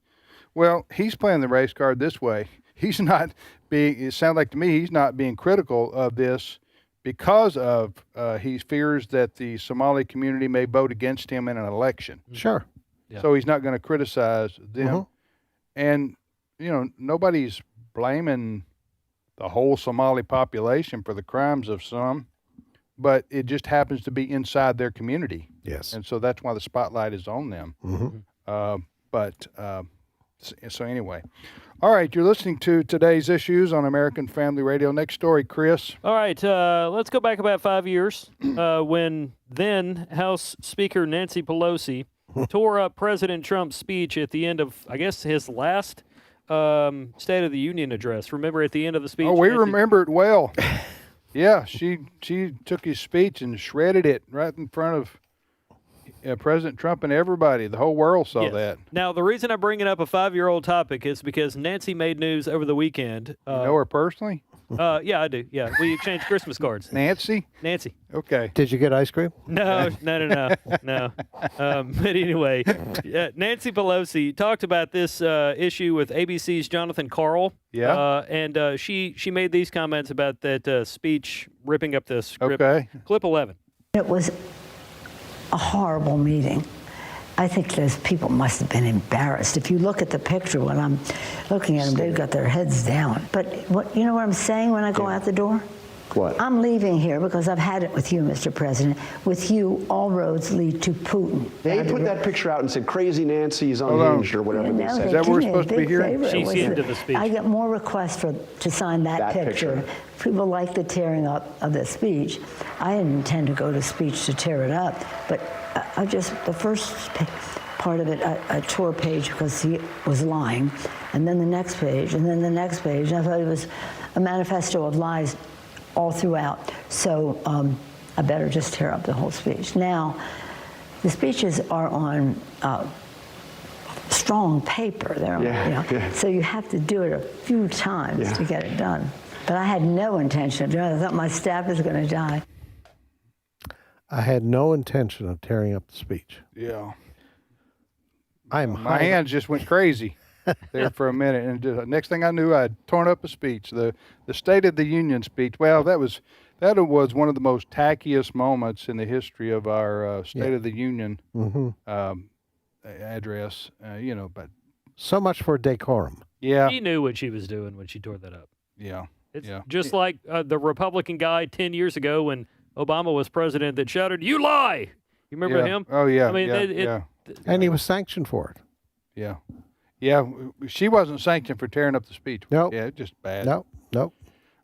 Well, he's playing the race card this way. He's not being, it sounds like to me, he's not being critical of this because of he fears that the Somali community may vote against him in an election. Sure. Yeah. So he's not going to criticize them. Mm-hmm. And, nobody's blaming the whole Somali population for the crimes of some, but it just happens to be inside their community. Yes. And so that's why the spotlight is on them. Mm-hmm. So anyway. All right, you're listening to Today's Issues on American Family Radio. Next story, Chris. All right, let's go back about 5 years when then House Speaker Nancy Pelosi tore up President Trump's speech at the end of, I guess, his last State of the Union address. Remember at the end of the speech? Oh, we remember it well. Yeah, she took his speech and shredded it right in front of President Trump and everybody. The whole world saw that. Now, the reason I'm bringing up a 5-year-old topic is because Nancy made news over the weekend. You know her personally? Yeah, I do. Yeah, we exchanged Christmas cards. Nancy? Nancy. Okay. Did you get ice cream? No. But anyway, Nancy Pelosi talked about this issue with ABC's Jonathan Karl. Yeah. And she made these comments about that speech ripping up the script. Okay. Clip 11. It was a horrible meeting. I think those people must have been embarrassed. If you look at the picture when I'm looking at them, they've got their heads down. But you know what I'm saying when I go out the door? What? I'm leaving here because I've had it with you, Mr. President. With you, all roads lead to Putin. They put that picture out and said, "Crazy Nancy's unhinged," or whatever they said. Is that what we're supposed to be hearing? She's the end of the speech. I get more requests to sign that picture. People like the tearing up of the speech. I didn't intend to go to speech to tear it up, but I just, the first part of it, I tore a page because he was lying, and then the next page, and then the next page. And I thought it was a manifesto of lies all throughout. So I better just tear up the whole speech. Now, the speeches are on strong paper. So you have to do it a few times to get it done. But I had no intention of doing it. I thought my staff was going to die. I had no intention of tearing up the speech. Yeah. My hands just went crazy there for a minute, and just, next thing I knew, I'd torn up a speech. The State of the Union speech. Well, that was one of the most tackiest moments in the history of our State of the Union address. But so much for decorum. Yeah, She knew what she was doing when she tore that up. Yeah, It's just like the Republican guy 10 years ago when Obama was president that shouted, "You lie!" You remember him? Oh yeah. I mean, and he was sanctioned for it. Yeah. Yeah, she wasn't sanctioned for tearing up the speech. Nope. Yeah, just bad. Nope.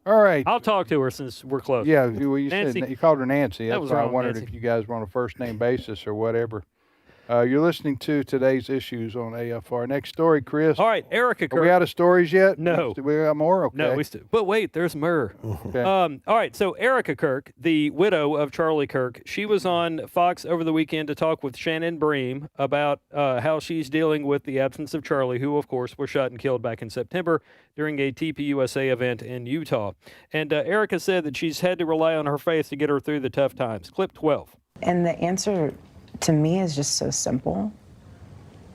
All right. I'll talk to her since we're close. Yeah, well, you Nancy. said you called her Nancy. That That's was why I wrong, wondered Nancy. if you guys were on a first name basis or whatever. You're listening to Today's Issues on AFR. Next story, Chris. All right, Erica Kirk. Are we out of stories yet? No. We got more? Okay. No, but wait, there's Murr. Okay. All right, so Erica Kirk, the widow of Charlie Kirk, she was on Fox over the weekend to talk with Shannon Bream about how she's dealing with the absence of Charlie, who, of course, was shot and killed back in September during a TPUSA event in Utah. And Erica said that she's had to rely on her faith to get her through the tough times. Clip 12. And the answer to me is just so simple.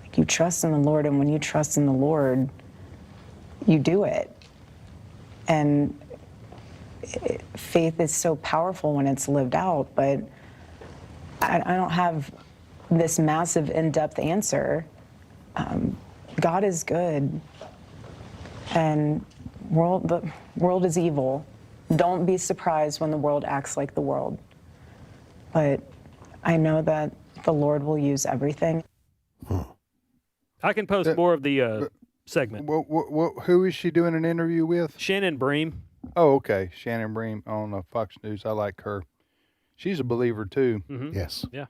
Like, you trust in the Lord, and when you trust in the Lord, you do it. And faith is so powerful when it's lived out, but I don't have this massive in-depth answer. God is good, and the world is evil. Don't be surprised when the world acts like the world. But I know that the Lord will use everything. I can post more of the segment. Who is she doing an interview with? Shannon Bream. Oh, okay. Shannon Bream on Fox News. I like her. She's a believer, too. Mm-hmm. Yes. Yeah.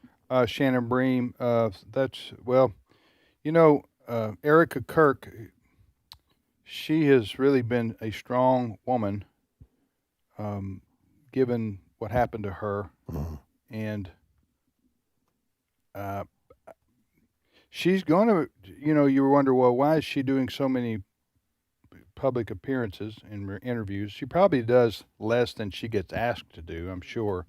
Shannon Bream, Erica Kirk, she has really been a strong woman, given what happened to her. And she's going to, you wonder, well, why is she doing so many public appearances and interviews? She probably does less than she gets asked to do, I'm sure.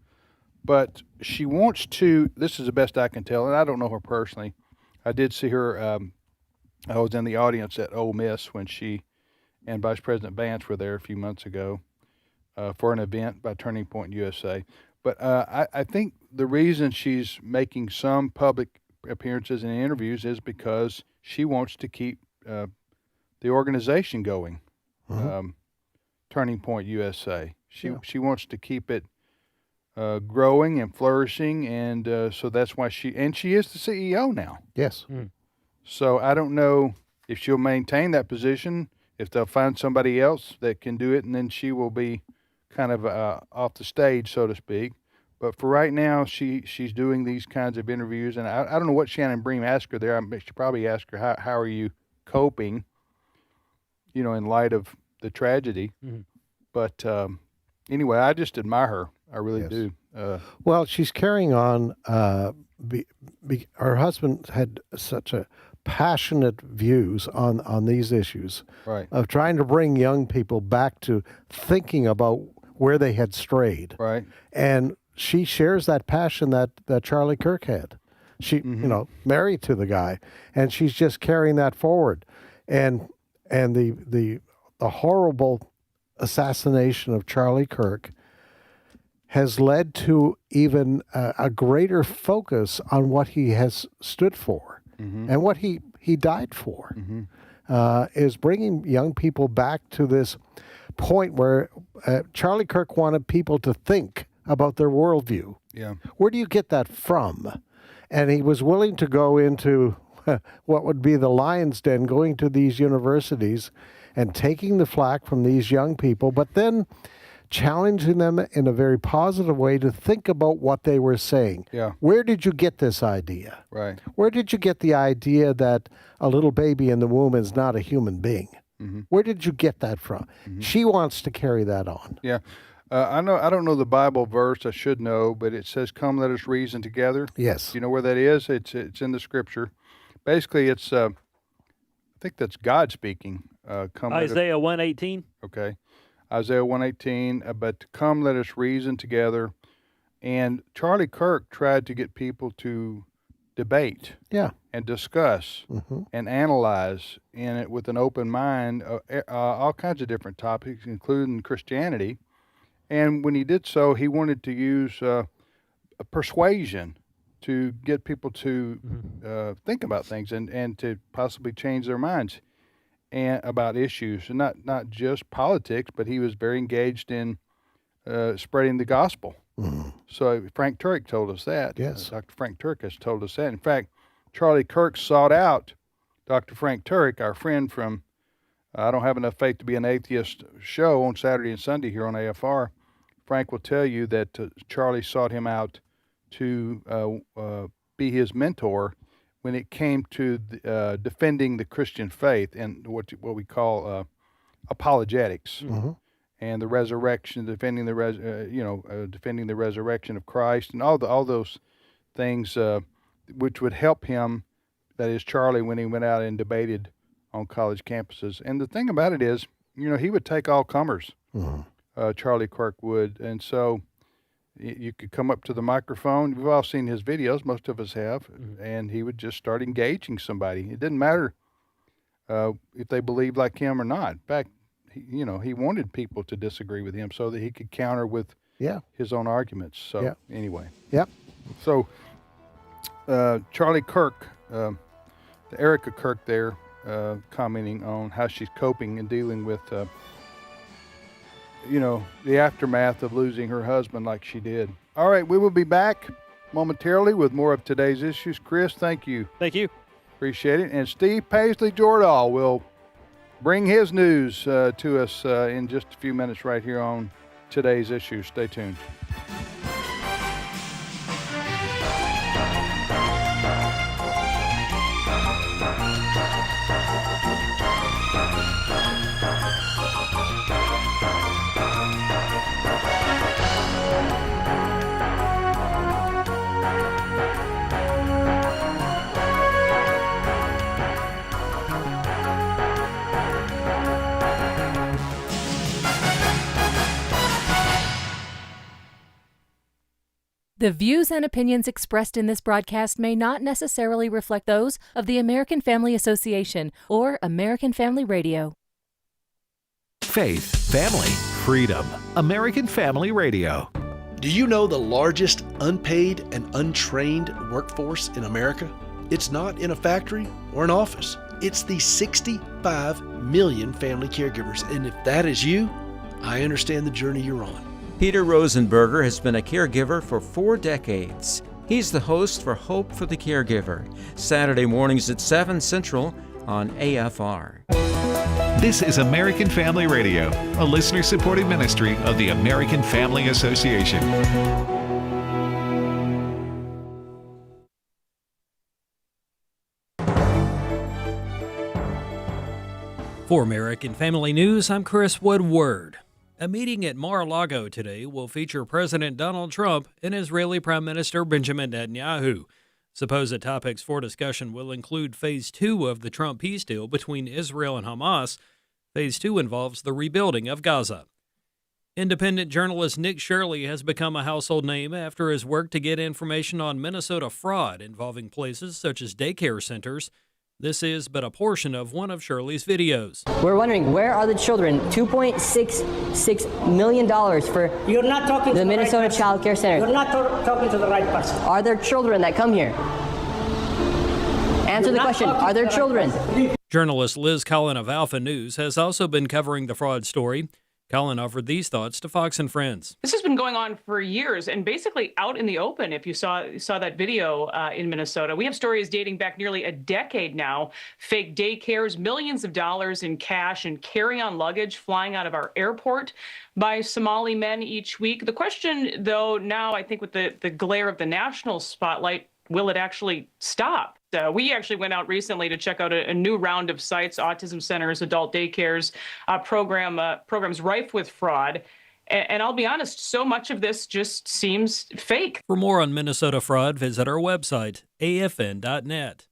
But she wants to, this is the best I can tell, and I don't know her personally. I did see her, I was in the audience at Ole Miss when she and Vice President Vance were there a few months ago for an event by Turning Point USA. But I think the reason she's making some public appearances and interviews is because she wants to keep the organization going, Turning Point USA. She wants to keep it growing and flourishing, and so that's why she is the CEO now. Yes. So I don't know if she'll maintain that position, if they'll find somebody else that can do it, and then she will be kind of off the stage, so to speak. But for right now, she's doing these kinds of interviews, and I don't know what Shannon Bream asked her there. I should probably ask her, how are you coping, in light of the tragedy. Mm-hmm. But anyway, I just admire her. I really do. Well, she's carrying on. Her husband had such a passionate views on these issues, right, of trying to bring young people back to thinking about where they had strayed. Right. And she shares that passion that Charlie Kirk had. She, married to the guy, and she's just carrying that forward. And the horrible assassination of Charlie Kirk has led to even a greater focus on what he has stood for and what he died for, is bringing young people back to this point where Charlie Kirk wanted people to think about their worldview. Yeah. Where do you get that from? And he was willing to go into what would be the lion's den, going to these universities and taking the flack from these young people, but then challenging them in a very positive way to think about what they were saying. Yeah. Where did you get this idea? Right. Where did you get the idea that a little baby in the womb is not a human being? Where did you get that from? She wants to carry that on. Yeah. I don't know the Bible verse. I should know, but it says, "Come, let us reason together." Yes. Do you know where that is? It's in the Scripture. Basically, it's I think that's God speaking. Come, Isaiah 1:18. Okay, Isaiah 1:18. But come, let us reason together. And Charlie Kirk tried to get people to debate, and discuss, and analyze in it with an open mind, all kinds of different topics, including Christianity. And when he did so, he wanted to use a persuasion to get people to think about things and to possibly change their minds and about issues, and not just politics, but he was very engaged in spreading the gospel. So Frank Turek told us that. Yes. Dr. Frank Turek has told us that. In fact, Charlie Kirk sought out Dr. Frank Turek, our friend from I Don't Have Enough Faith to Be an Atheist show on Saturday and Sunday here on AFR. Frank will tell you that Charlie sought him out to be his mentor when it came to defending the Christian faith and what we call apologetics. And the resurrection, defending the resurrection of Christ, and all those things which would help him. That is Charlie, when he went out and debated on college campuses. And the thing about it is, he would take all comers. Charlie Kirk would, and so you could come up to the microphone. We've all seen his videos; most of us have, and he would just start engaging somebody. It didn't matter if they believed like him or not. In fact, he wanted people to disagree with him so that he could counter with his own arguments. So anyway, So Charlie Kirk, the Erica Kirk there, commenting on how she's coping and dealing with, the aftermath of losing her husband like she did. All right, we will be back momentarily with more of today's issues. Chris, thank you. Thank you. Appreciate it. And Steve Paisley Jordahl will bring his news to us in just a few minutes right here on today's issues. Stay tuned. The views and opinions expressed in this broadcast may not necessarily reflect those of the American Family Association or American Family Radio. Faith, family, freedom. American Family Radio. Do you know the largest unpaid and untrained workforce in America? It's not in a factory or an office. It's the 65 million family caregivers. And if that is you, I understand the journey you're on. Peter Rosenberger has been a caregiver for 4 decades. He's the host for Hope for the Caregiver, Saturday mornings at 7 Central on AFR. This is American Family Radio, a listener-supported ministry of the American Family Association. For American Family News, I'm Chris Woodward. A meeting at Mar-a-Lago today will feature President Donald Trump and Israeli Prime Minister Benjamin Netanyahu. Supposed topics for discussion will include Phase 2 of the Trump peace deal between Israel and Hamas. Phase 2 involves the rebuilding of Gaza. Independent journalist Nick Shirley has become a household name after his work to get information on Minnesota fraud involving places such as daycare centers. This is but a portion of one of Shirley's videos. We're wondering, where are the children? $2.66 million for You're not talking the to Minnesota right Child Care Center. You're not talking to the right person. Are there children that come here? Answer the question. Are there children? Journalist Liz Collin of Alpha News has also been covering the fraud story. Collin offered these thoughts to Fox and Friends. This has been going on for years and basically out in the open. If you saw that video in Minnesota, we have stories dating back nearly a decade now. Fake daycares, millions of dollars in cash and carry-on luggage flying out of our airport by Somali men each week. The question, though, now I think with the glare of the national spotlight, will it actually stop? We actually went out recently to check out a new round of sites, autism centers, adult daycares, programs rife with fraud. And I'll be honest, so much of this just seems fake. For more on Minnesota fraud, visit our website, afn.net.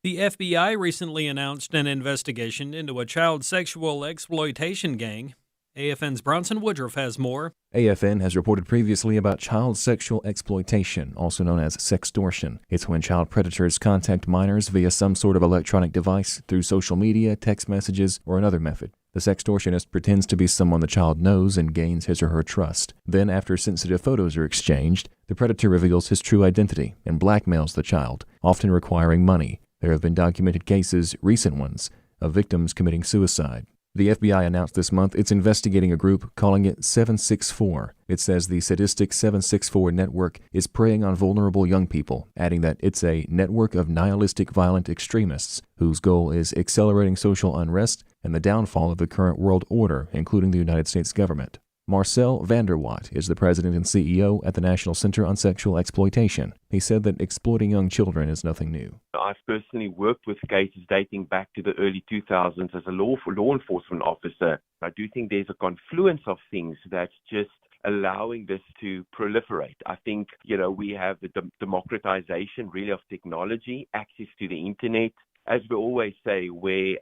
The FBI recently announced an investigation into a child sexual exploitation gang. AFN's Bronson Woodruff has more. AFN has reported previously about child sexual exploitation, also known as sextortion. It's when child predators contact minors via some sort of electronic device, through social media, text messages, or another method. The sextortionist pretends to be someone the child knows and gains his or her trust. Then, after sensitive photos are exchanged, the predator reveals his true identity and blackmails the child, often requiring money. There have been documented cases, recent ones, of victims committing suicide. The FBI announced this month it's investigating a group, calling it 764. It says the sadistic 764 network is preying on vulnerable young people, adding that it's a network of nihilistic violent extremists whose goal is accelerating social unrest and the downfall of the current world order, including the United States government. Marcel Vanderwatt is the president and CEO at the National Center on Sexual Exploitation. He said that exploiting young children is nothing new. I've personally worked with cases dating back to the early 2000s as a law enforcement officer. I do think there's a confluence of things that's just allowing this to proliferate. I think, we have the democratization really of technology, access to the internet. As we always say, where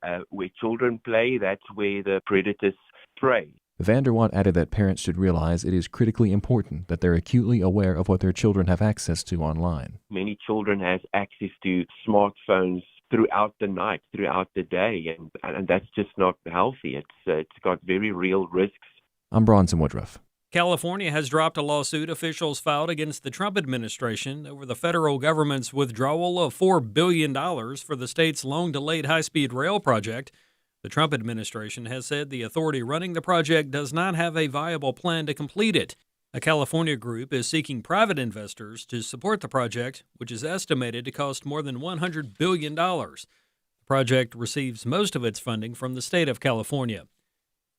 children play, that's where the predators prey. Vanderwatt added that parents should realize it is critically important that they're acutely aware of what their children have access to online. Many children have access to smartphones throughout the night, throughout the day, and that's just not healthy. It's got very real risks. I'm Bronson Woodruff. California has dropped a lawsuit officials filed against the Trump administration over the federal government's withdrawal of $4 billion for the state's long-delayed high-speed rail project. The Trump administration has said the authority running the project does not have a viable plan to complete it. A California group is seeking private investors to support the project, which is estimated to cost more than $100 billion. The project receives most of its funding from the state of California.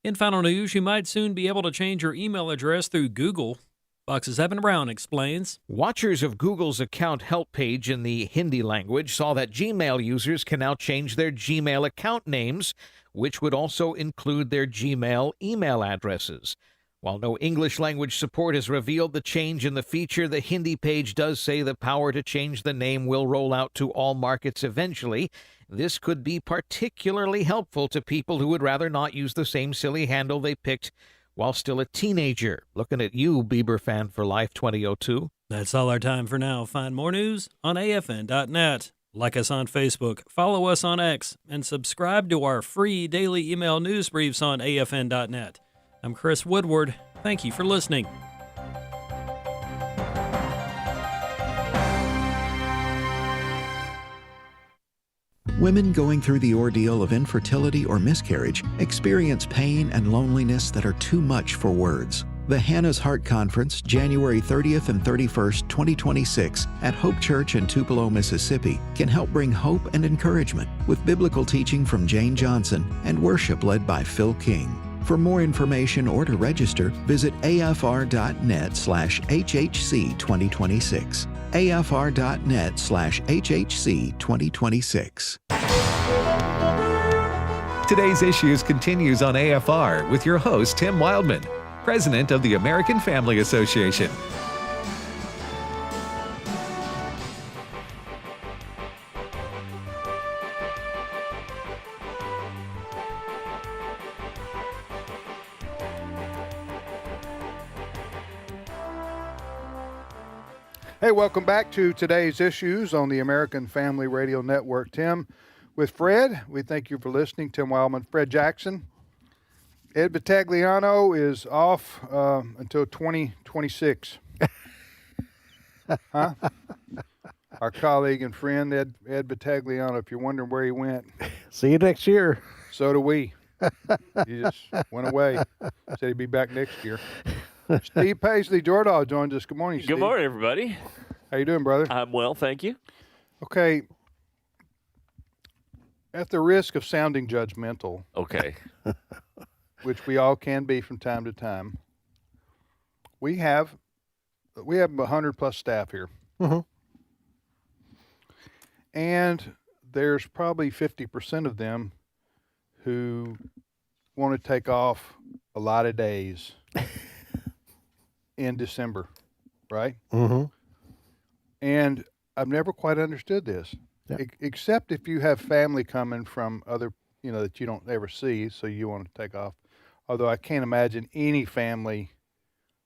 In final news, you might soon be able to change your email address through Google. Fox's Evan Brown explains. Watchers of Google's account help page in the Hindi language saw that Gmail users can now change their Gmail account names, which would also include their Gmail email addresses. While no English language support has revealed the change in the feature, the Hindi page does say the power to change the name will roll out to all markets eventually. This could be particularly helpful to people who would rather not use the same silly handle they picked while still a teenager. Looking at you, Bieber fan for life 2002. That's all our time for now. Find more news on afn.net. Like us on Facebook, follow us on X, and subscribe to our free daily email news briefs on afn.net. I'm Chris Woodward. Thank you for listening. Women going through the ordeal of infertility or miscarriage experience pain and loneliness that are too much for words. The Hannah's Heart Conference, January 30th and 31st, 2026, at Hope Church in Tupelo, Mississippi, can help bring hope and encouragement with biblical teaching from Jane Johnson and worship led by Phil King. For more information or to register, visit afr.net/HHC2026. afr.net/HHC2026. Today's Issues continues on AFR with your host, Tim Wildmon, President of the American Family Association. Hey, welcome back to today's issues on the American Family Radio Network. Tim with Fred. We thank you for listening. Tim Wildmon, Fred Jackson. Ed Battagliano is off until 2026. Huh? Our colleague and friend, Ed Battagliano, if you're wondering where he went. See you next year. So do we. He just went away. Said he'd be back next year. Steve Paisley Jordahl joins us. Good morning, Steve. Good morning, everybody. How you doing, brother? I'm well, thank you. Okay. At the risk of sounding judgmental. Okay. Which we all can be from time to time. We have 100 plus staff here. Mm-hmm. And there's probably 50% of them who want to take off a lot of days in December, right? Mm-hmm. And I've never quite understood this, except if you have family coming from other, that you don't ever see, so you want to take off. Although I can't imagine any family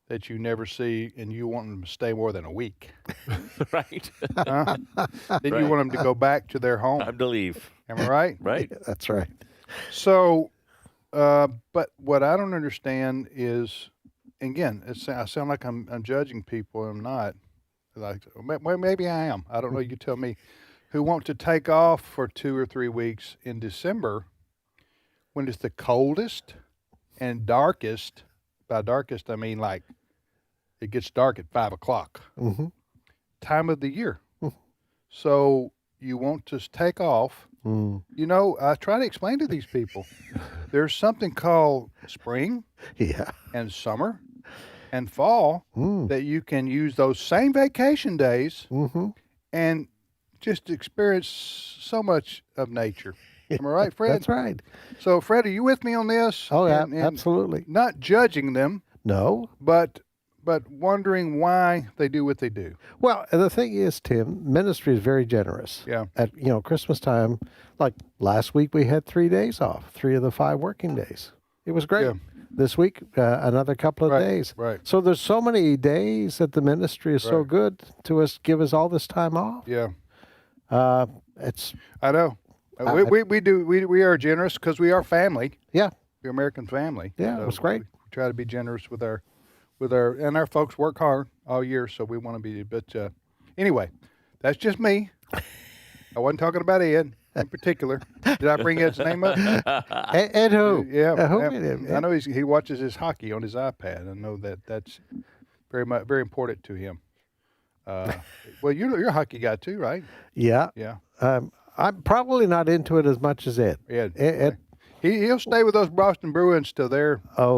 that you never see and you want them to stay more than a week. Right. Huh? Then you want them to go back to their home. Time to leave. Am I right? Right. That's right. So, but what I don't understand is, again, I sound like I'm judging people. I'm not. Like, well, maybe I am. I don't know. You tell me. Who want to take off for 2 or 3 weeks in December when it's the coldest and darkest. By darkest, I mean like it gets dark at 5 o'clock. Mm-hmm. Time of the year. So you want to take off. I try to explain to these people there's something called spring and summer and fall that you can use those same vacation days and just experience so much of nature. Am I right, Fred? That's right. So, Fred, are you with me on this? Oh, yeah, And absolutely. Not judging them. No. But wondering why they do what they do. Well, the thing is, Tim, ministry is very generous. Yeah. At Christmas time, like last week, we had 3 days off, 3 of the 5 working days. It was great. Yeah. This week, another couple of days. Right. So there's so many days that the ministry is so good to give us all this time off. Yeah. It's. I know. We are generous because we are family. Yeah. The American family. Yeah, So it was great. We try to be generous with our and our folks work hard all year, so we want to be. But anyway, that's just me. I wasn't talking about Ed in particular. Did I bring Ed's name up? Ed who? Yeah. Ed. I know he watches his hockey on his iPad. I know that's very important to him. Well, you're a hockey guy too, right? Yeah. Yeah. I'm probably not into it as much as Ed. Ed. He'll stay with those Boston Bruins till they're out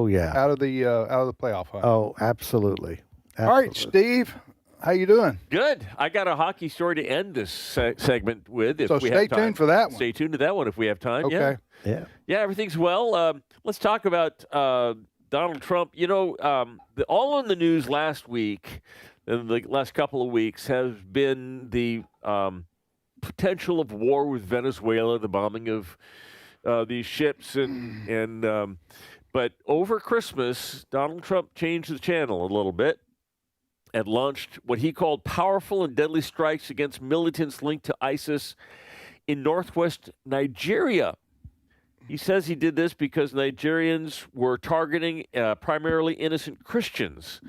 of the playoff hunt. Oh, absolutely. All right, Steve, how you doing? Good. I got a hockey story to end this segment with. If So we stay have time. tuned for that one. Stay tuned to that one if we have time. Okay. Yeah, everything's well. Let's talk about Donald Trump. All in the news last week, and the last couple of weeks, has been the potential of war with Venezuela, the bombing of these ships, but over Christmas, Donald Trump changed the channel a little bit and launched what he called powerful and deadly strikes against militants linked to ISIS in northwest Nigeria. He says he did this because Nigerians were targeting primarily innocent Christians.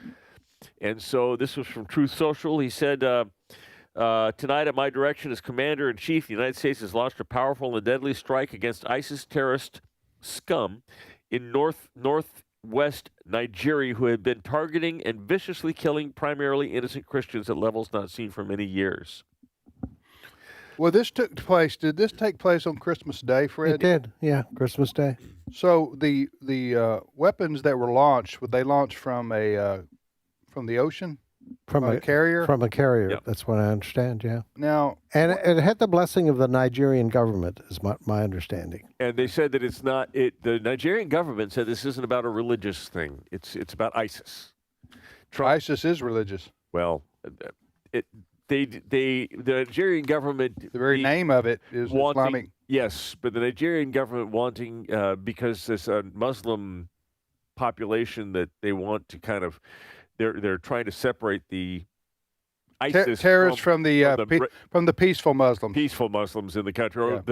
And so this was from Truth Social. He said, tonight, at my direction as Commander-in-Chief, the United States has launched a powerful and deadly strike against ISIS terrorist scum in northwest Nigeria who had been targeting and viciously killing primarily innocent Christians at levels not seen for many years. Well, this took place. Did this take place on Christmas Day, Fred? It did. Yeah, Christmas Day. So the weapons that were launched, were they launched from the ocean? From a carrier? From a carrier. Yep. That's what I understand, yeah. Now, and it had the blessing of the Nigerian government, is my understanding. And they said that it's not. The Nigerian government said this isn't about a religious thing. It's about ISIS. ISIS is religious. Well, the Nigerian government. The very name of it is Islamic. Yes, but the Nigerian government wanting because there's a Muslim population that they want to kind of. They're trying to separate the ISIS terrorists from the peaceful Muslims. Peaceful Muslims in the country. Or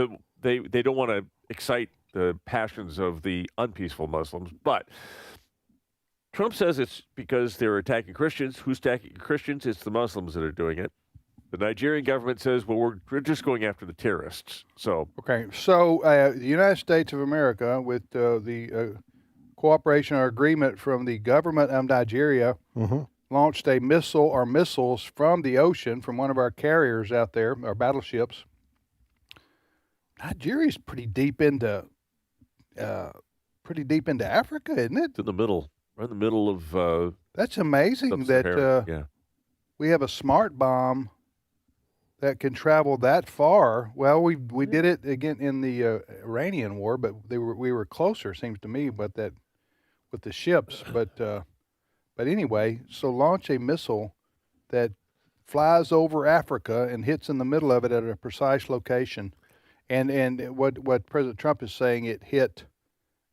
they don't want to excite the passions of the unpeaceful Muslims. But Trump says it's because they're attacking Christians. Who's attacking Christians? It's the Muslims that are doing it. The Nigerian government says, well, we're just going after the terrorists. So the United States of America, with the cooperation or agreement from the government of Nigeria, launched a missile or missiles from the ocean from one of our carriers out there, our battleships. Nigeria's pretty deep into Africa, isn't it? It's in the middle. We're in the middle of. That's amazing that we have a smart bomb that can travel that far. Well, we did it again in the Iranian war, but we were closer, seems to me, but that with the ships. But anyway, so launch a missile that flies over Africa and hits in the middle of it at a precise location. And what President Trump is saying, it hit,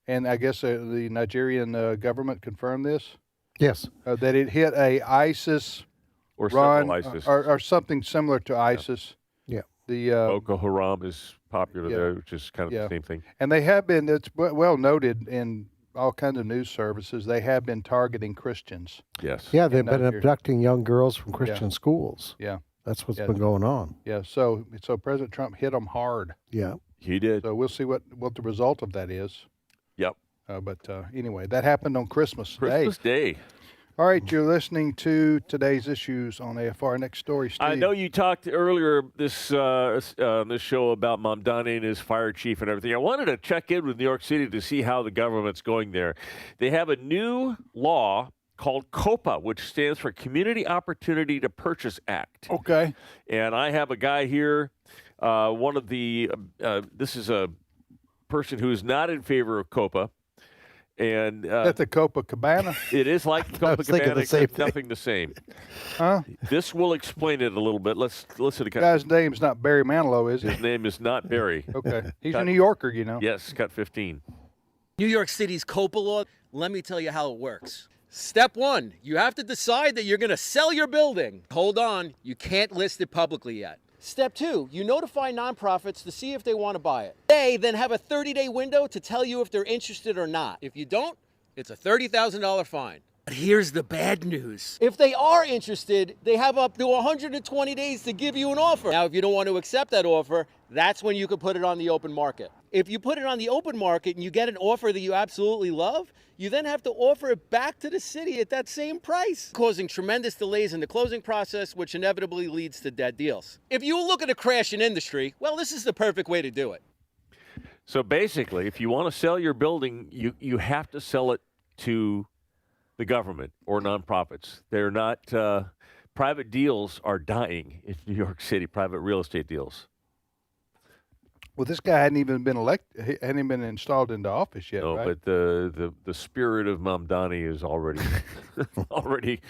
and I guess the Nigerian government confirmed this? Yes. That it hit a ISIS or run, ISIS. Or something similar to ISIS. Yeah. The Boko Haram is popular there, which is kind of the same thing. And they have been, it's well noted in all kinds of news services, they have been targeting Christians. Yes. Yeah, they've been abducting young girls from Christian schools. Yeah. That's what's been going on. Yeah, so President Trump hit them hard. Yeah. He did. So we'll see what the result of that is. Yep. But anyway, that happened on Christmas Day. Christmas Day. All right, you're listening to Today's Issues on AFR. Next story, Steve. I know you talked earlier this show about Mamdani and his fire chief and everything. I wanted to check in with New York City to see how the government's going there. They have a new law called COPA, which stands for Community Opportunity to Purchase Act. Okay. And I have a guy here, this is a person who is not in favor of COPA. And at the Copacabana? It is like the Copacabana, except nothing the same. Huh? This will explain it a little bit. Let's listen to the guy's name's not Barry Manilow, is he? His name is not Barry. Okay. He's a New Yorker, you know. Yes, cut 15. New York City's COPA law, let me tell you how it works. Step one, you have to decide that you're going to sell your building. Hold on, you can't list it publicly yet. Step two, you notify nonprofits to see if they want to buy it. They then have a 30-day window to tell you if they're interested or not. If you don't, it's a $30,000 fine. But here's the bad news. If they are interested, they have up to 120 days to give you an offer. Now, if you don't want to accept that offer, that's when you can put it on the open market. If you put it on the open market and you get an offer that you absolutely love, you then have to offer it back to the city at that same price, causing tremendous delays in the closing process, which inevitably leads to dead deals. If you look at a crash in industry, well, this is the perfect way to do it. So basically, if you want to sell your building, you have to sell it to the government or nonprofits. They're not, private deals are dying in New York City, private real estate deals. Well, this guy hadn't even been elected, he hadn't even been installed into office yet, no, right? But the spirit of Mamdani is already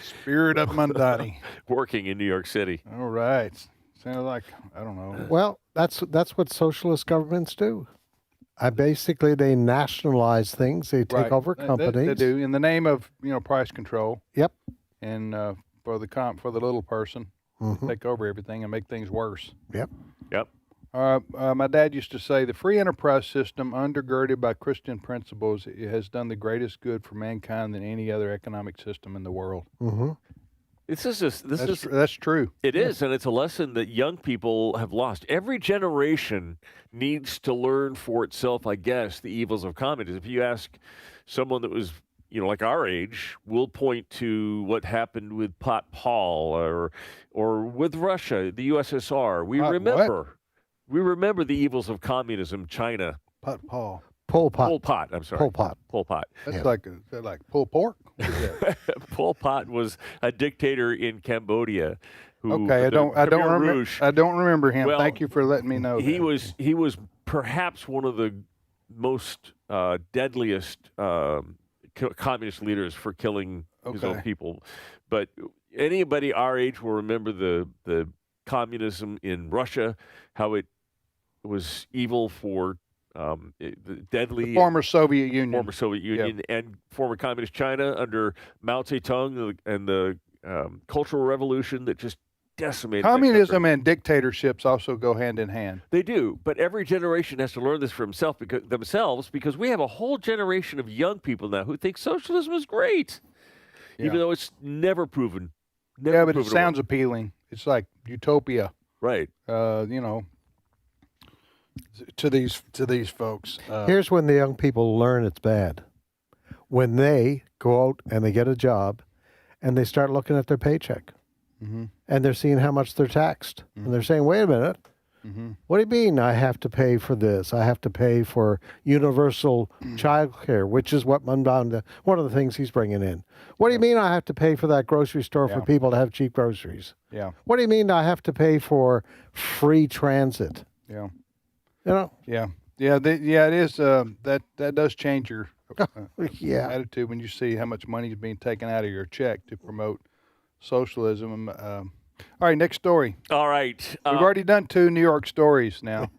spirit of Mamdani working in New York City. All right. Sounds like, I don't know. Well, that's what socialist governments do. Basically, they nationalize things. They take over companies. They do in the name of price control. Yep. And for the little person, take over everything and make things worse. Yep. Yep. My dad used to say the free enterprise system, undergirded by Christian principles, has done the greatest good for mankind than any other economic system in the world. Mm-hmm. That's true. It is, and it's a lesson that young people have lost. Every generation needs to learn for itself, I guess, the evils of communism. If you ask someone that was, like our age, we'll point to what happened with Pot Paul or with Russia, the USSR. We remember the evils of communism, China. Pot Paul. Pol Pot. Pol Pot. I'm sorry. Pol Pot. Pol Pot. That's like pulled pork. Pol Pot was a dictator in Cambodia. Okay, I don't remember him. Well, thank you for letting me know. He was perhaps one of the most deadliest communist leaders for killing his own people. But anybody our age will remember the communism in Russia, how it was evil for deadly. The former Soviet Union. And former communist China under Mao Zedong and the Cultural Revolution that just decimated. Communism and dictatorships also go hand in hand. They do, but every generation has to learn this for themselves because we have a whole generation of young people now who think socialism is great, even though it's never proven. Yeah, but it sounds appealing. It's like utopia, right? To these folks. Here's when the young people learn it's bad. When they go out and they get a job and they start looking at their paycheck and they're seeing how much they're taxed. And they're saying, wait a minute, what do you mean I have to pay for this? I have to pay for universal child care, which is what one of the things he's bringing in. What do you mean I have to pay for that grocery store for people to have cheap groceries? Yeah. What do you mean I have to pay for free transit? Yeah. You know? Yeah. It is. That does change your attitude when you see how much money is being taken out of your check to promote socialism. All right, next story. All right. We've already done 2 New York stories now.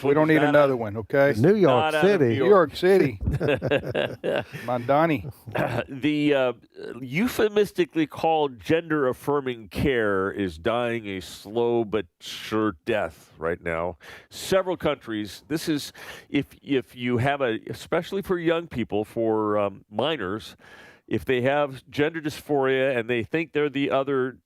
We don't need another one, okay? New York City. New York City. Mondani. The euphemistically called gender-affirming care is dying a slow but sure death right now. Several countries. This is if you have especially for young people, for minors, if they have gender dysphoria and they think they're the other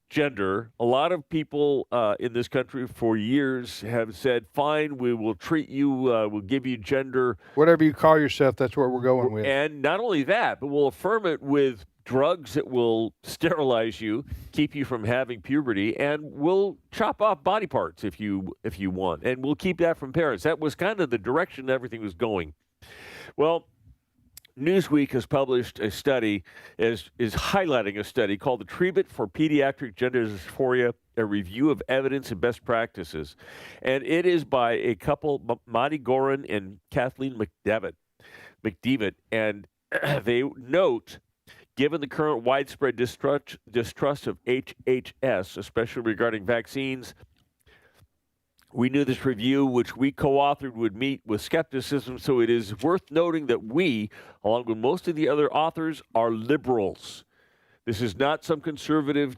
gender, a lot of people in this country for years have said, fine, we will treat you, we'll give you gender. Whatever you call yourself, that's what we're going with. And not only that, but we'll affirm it with drugs that will sterilize you, keep you from having puberty, and we'll chop off body parts if you want. And we'll keep that from parents. That was kind of the direction everything was going. Well, Newsweek has published a study, is highlighting a study called The Treatment for Pediatric Gender Dysphoria, a review of evidence and best practices. And it is by a couple, Monty Gorin and Kathleen McDevitt. And they note, given the current widespread distrust of HHS, especially regarding vaccines, we knew this review, which we co-authored, would meet with skepticism, so it is worth noting that we, along with most of the other authors, are liberals. This is not some conservative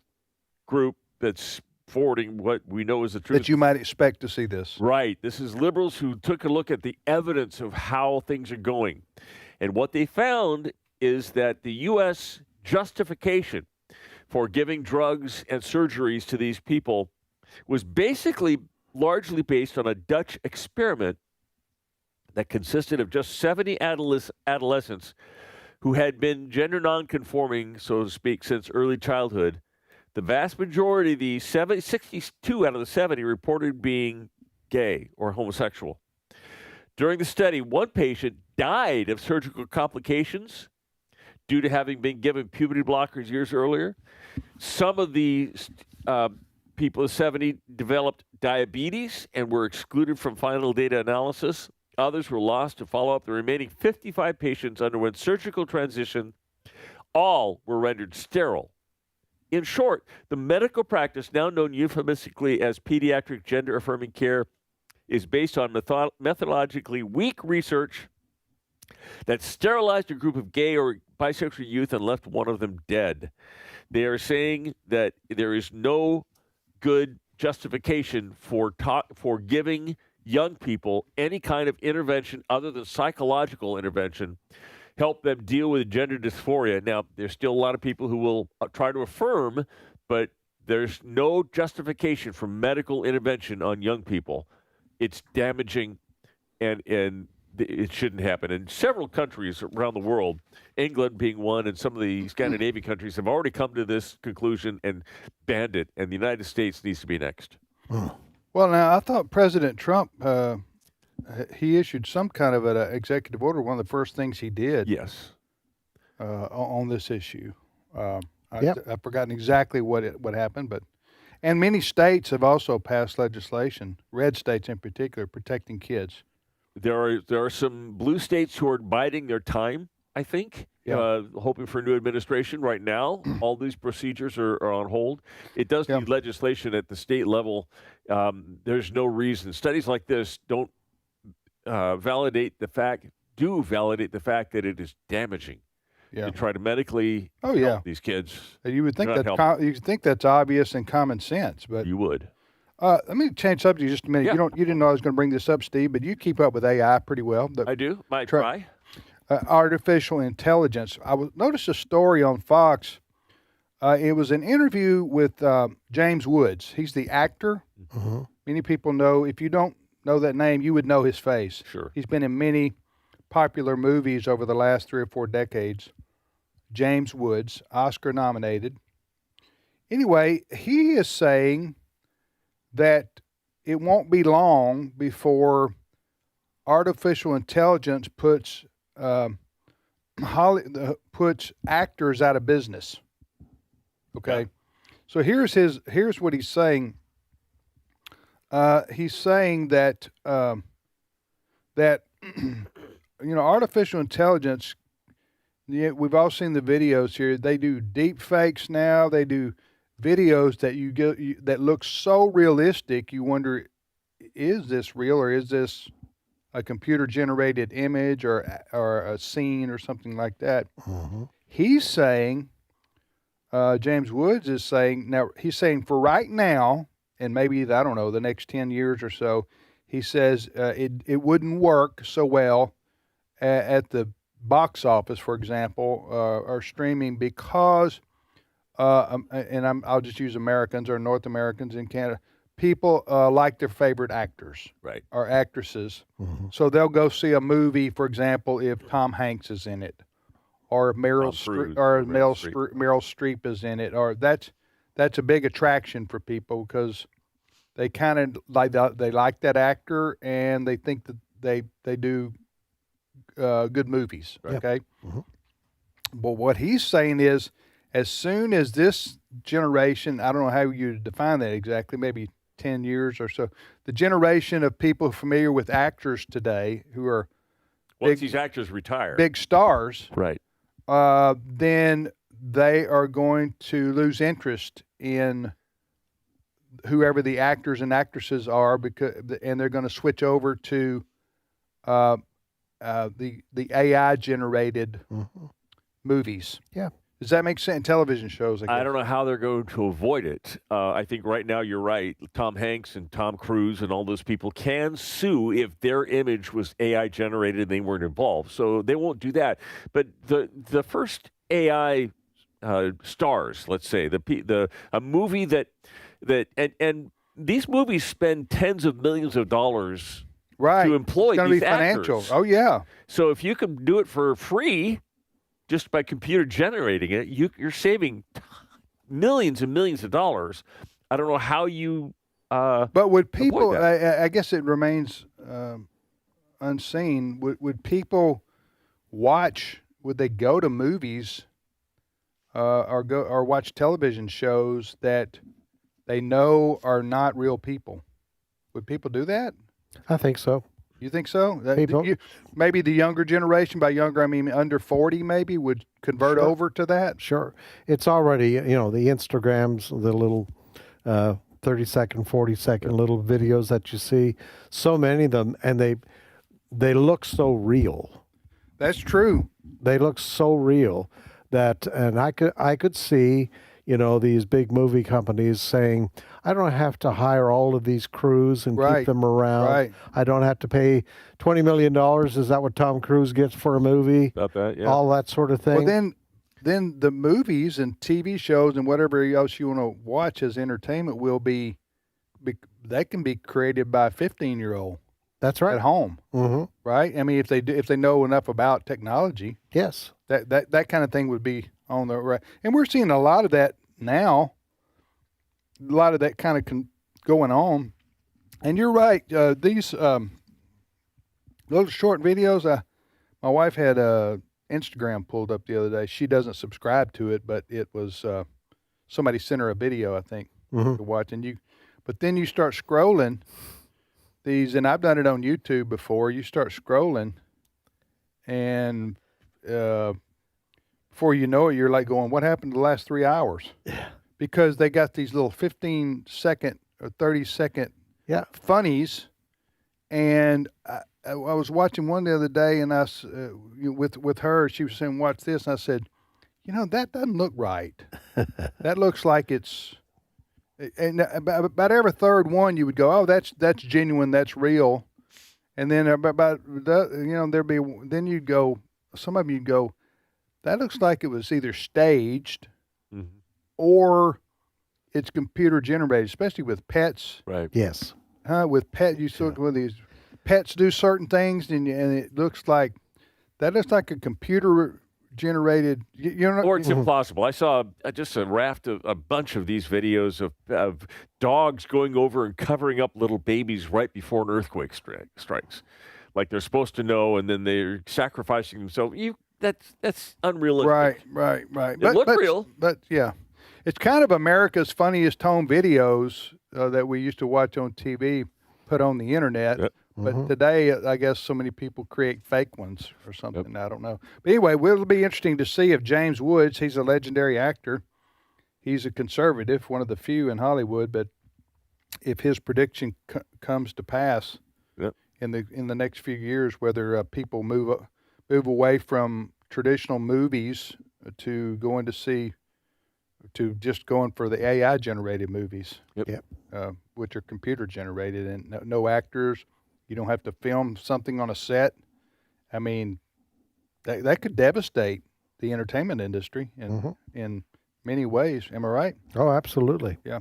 group that's forwarding what we know is the truth. That you might expect to see this. Right. This is liberals who took a look at the evidence of how things are going. And what they found is that the U.S. justification for giving drugs and surgeries to these people was basically largely based on a Dutch experiment that consisted of just 70 adolescents who had been gender nonconforming, so to speak, since early childhood. The vast majority, 62 out of the 70, reported being gay or homosexual. During the study, one patient died of surgical complications due to having been given puberty blockers years earlier. Some of the people 70 developed diabetes and were excluded from final data analysis. Others were lost to follow-up. The remaining 55 patients underwent surgical transition. All were rendered sterile. In short, the medical practice, now known euphemistically as pediatric gender-affirming care, is based on methodologically weak research that sterilized a group of gay or bisexual youth and left one of them dead. They are saying that there is no good justification for giving young people any kind of intervention other than psychological intervention, help them deal with gender dysphoria. Now, there's still a lot of people who will try to affirm, but there's no justification for medical intervention on young people. It's damaging, and it shouldn't happen. And several countries around the world, England being one, and some of the Scandinavian countries have already come to this conclusion and banned it, and the United States needs to be next. Well, now, I thought President Trump, he issued some kind of an executive order, one of the first things he did. Yes. On this issue. I've forgotten exactly what happened, and many states have also passed legislation, red states in particular, protecting kids. There are some blue states who are biding their time, I think, hoping for a new administration. Right now, all these procedures are on hold. It does need legislation at the state level. There's no reason. Studies like this don't validate the fact that it is damaging. to try to medically help these kids. You would think Not that help. you think that's obvious and common sense, but You would. Let me change subject just a minute. Yeah. You didn't know I was going to bring this up, Steve, but you keep up with AI pretty well. I do. Might try. Artificial intelligence. Noticed a story on Fox. It was an interview with James Woods. He's the actor. Mm-hmm. Many people know. If you don't know that name, you would know his face. Sure. He's been in many popular movies over the last 3 or 4 decades. James Woods, Oscar nominated. Anyway, he is saying that it won't be long before artificial intelligence puts actors out of business. Okay, so here's what he's saying. He's saying that that artificial intelligence. Yeah, we've all seen the videos here. They do deep fakes now. They do videos that that look so realistic. You wonder, is this real or is this a computer-generated image or a scene or something like that? Mm-hmm. He's saying, James Woods is saying, now he's saying for right now, and maybe, I don't know, the next 10 years or so, he says it wouldn't work so well at the box office, for example, or streaming because, and I'll just use Americans or North Americans in Canada, people like their favorite actors or actresses. Mm-hmm. So they'll go see a movie, for example, if Tom Hanks is in it, or if Meryl Streep is in it, or that's a big attraction for people because they kind of like that actor and they think that they do good movies. Okay. Mm-hmm. But what he's saying is, as soon as this generation, I don't know how you define that exactly, maybe 10 years or so, the generation of people familiar with actors today who are once these actors retire, big stars, right? Then they are going to lose interest in whoever the actors and actresses are, and they're going to switch over to the AI generated movies. Yeah. Does that make sense? Television shows, I guess. I don't know how they're going to avoid it. I think right now you're right. Tom Hanks and Tom Cruise and all those people can sue if their image was AI generated and they weren't involved. So they won't do that. But the first AI stars, let's say, a movie that and these movies spend tens of millions of dollars to employ it's these be financial. actors. Oh yeah. So if you can do it for free, just by computer generating it, you're saving millions and millions of dollars. I don't know how you. But would people? I guess it remains unseen. Would people watch? Would they go to movies or watch television shows that they know are not real people? Would people do that? I think so. You think so? People, maybe the younger generation, by younger I mean under 40, maybe would convert over to that. Sure, it's already the Instagrams, the little 30-second, 40-second little videos that you see. So many of them, and they look so real. That's true. They look so real that, and I could see these big movie companies saying, I don't have to hire all of these crews and keep them around. Right. I don't have to pay $20 million. Is that what Tom Cruise gets for a movie? About that, yeah. All that sort of thing. Well, then the movies and TV shows and whatever else you want to watch as entertainment will be they can be created by a 15-year-old. That's right. At home. Mm-hmm. Right? I mean, if they know enough about technology. Yes. That kind of thing would be on the right. And we're seeing a lot of that now. A lot of that kind of going on. And you're right. These little short videos, my wife had Instagram pulled up the other day. She doesn't subscribe to it, but it was somebody sent her a video, I think, to watch. But then you start scrolling these, and I've done it on YouTube before. You start scrolling, and before you know it, you're like going, what happened the last 3 hours? Yeah. Because they got these little 15-second or 30-second funnies, and I was watching one the other day, and with her, she was saying, "Watch this," and I said, that doesn't look right. That looks like it's, and about every third one you would go, "Oh, that's genuine, that's real," and then there'd be, then you'd go, some of them you'd go, that looks like it was either staged or it's computer generated, especially with pets. Right. Yes. With pet, you saw when these pets do certain things, and it looks like a computer generated. Or it's implausible. I saw just a bunch of these videos of dogs going over and covering up little babies right before an earthquake strikes, like they're supposed to know, and then they're sacrificing themselves. That's unrealistic. Right. It looked real, but yeah, it's kind of America's funniest home videos that we used to watch on TV, put on the internet. Yep. But today, I guess so many people create fake ones or something. Yep. I don't know. But anyway, it'll be interesting to see if James Woods, he's a legendary actor. He's a conservative, one of the few in Hollywood. But if his prediction comes to pass in the next few years, whether people move away from traditional movies to just going for the AI generated movies, which are computer generated and no actors. You don't have to film something on a set. I mean, that could devastate the entertainment industry in many ways. Am I right? Oh, absolutely. Yeah.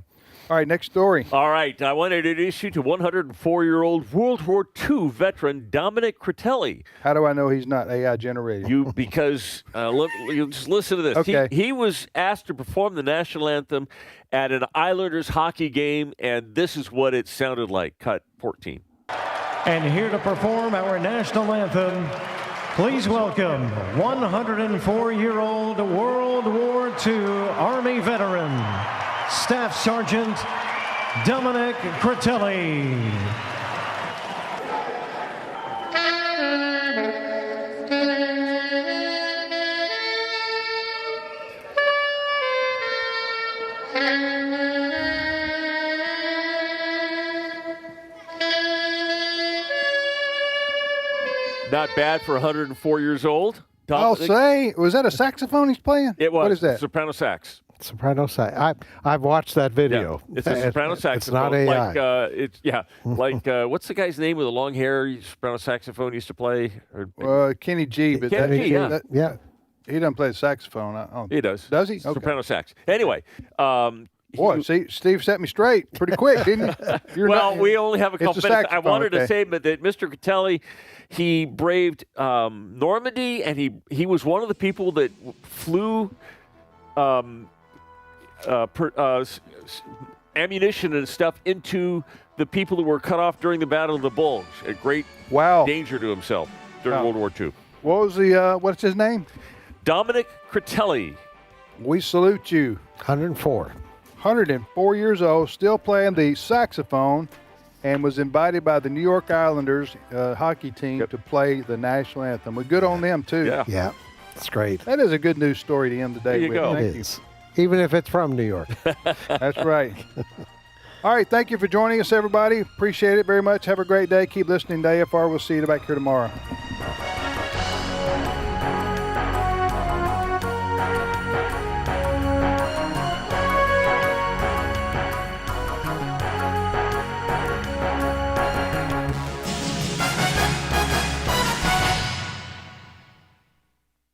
All right, next story. All right, I wanted to introduce you to 104-year-old World War II veteran Dominic Critelli. How do I know he's not AI generated? Because look, you just listen to this. Okay. He was asked to perform the national anthem at an Islanders hockey game, and this is what it sounded like. Cut 14. And here to perform our national anthem, please welcome 104-year-old World War II Army veteran, Staff Sergeant Dominic Critelli. Not bad for 104 years old. I'll say, was that a saxophone he's playing? It was. What is that? Soprano sax. Soprano sax. I've watched that video. Yeah, it's a soprano saxophone. It's not AI. What's the guy's name with the long hair? Soprano saxophone used to play. Kenny G. But Kenny G. Yeah. He doesn't play the saxophone. He does. Does he? Okay. Soprano sax. Anyway. Boy, see, Steve set me straight pretty quick, didn't he? We only have a couple minutes. I wanted to say that Mr. Critelli, he braved Normandy, and he was one of the people that flew ammunition and stuff into the people who were cut off during the Battle of the Bulge at great danger to himself during World War II. What was the what's his name? Dominic Critelli. We salute you. 104 years old, still playing the saxophone, and was invited by the New York Islanders hockey team to play the national anthem. We're good on them, too. Yeah, it's great. That is a good news story to end the day with. It is. Even if it's from New York. That's right. All right, thank you for joining us, everybody. Appreciate it very much. Have a great day. Keep listening to AFR. We'll see you back here tomorrow.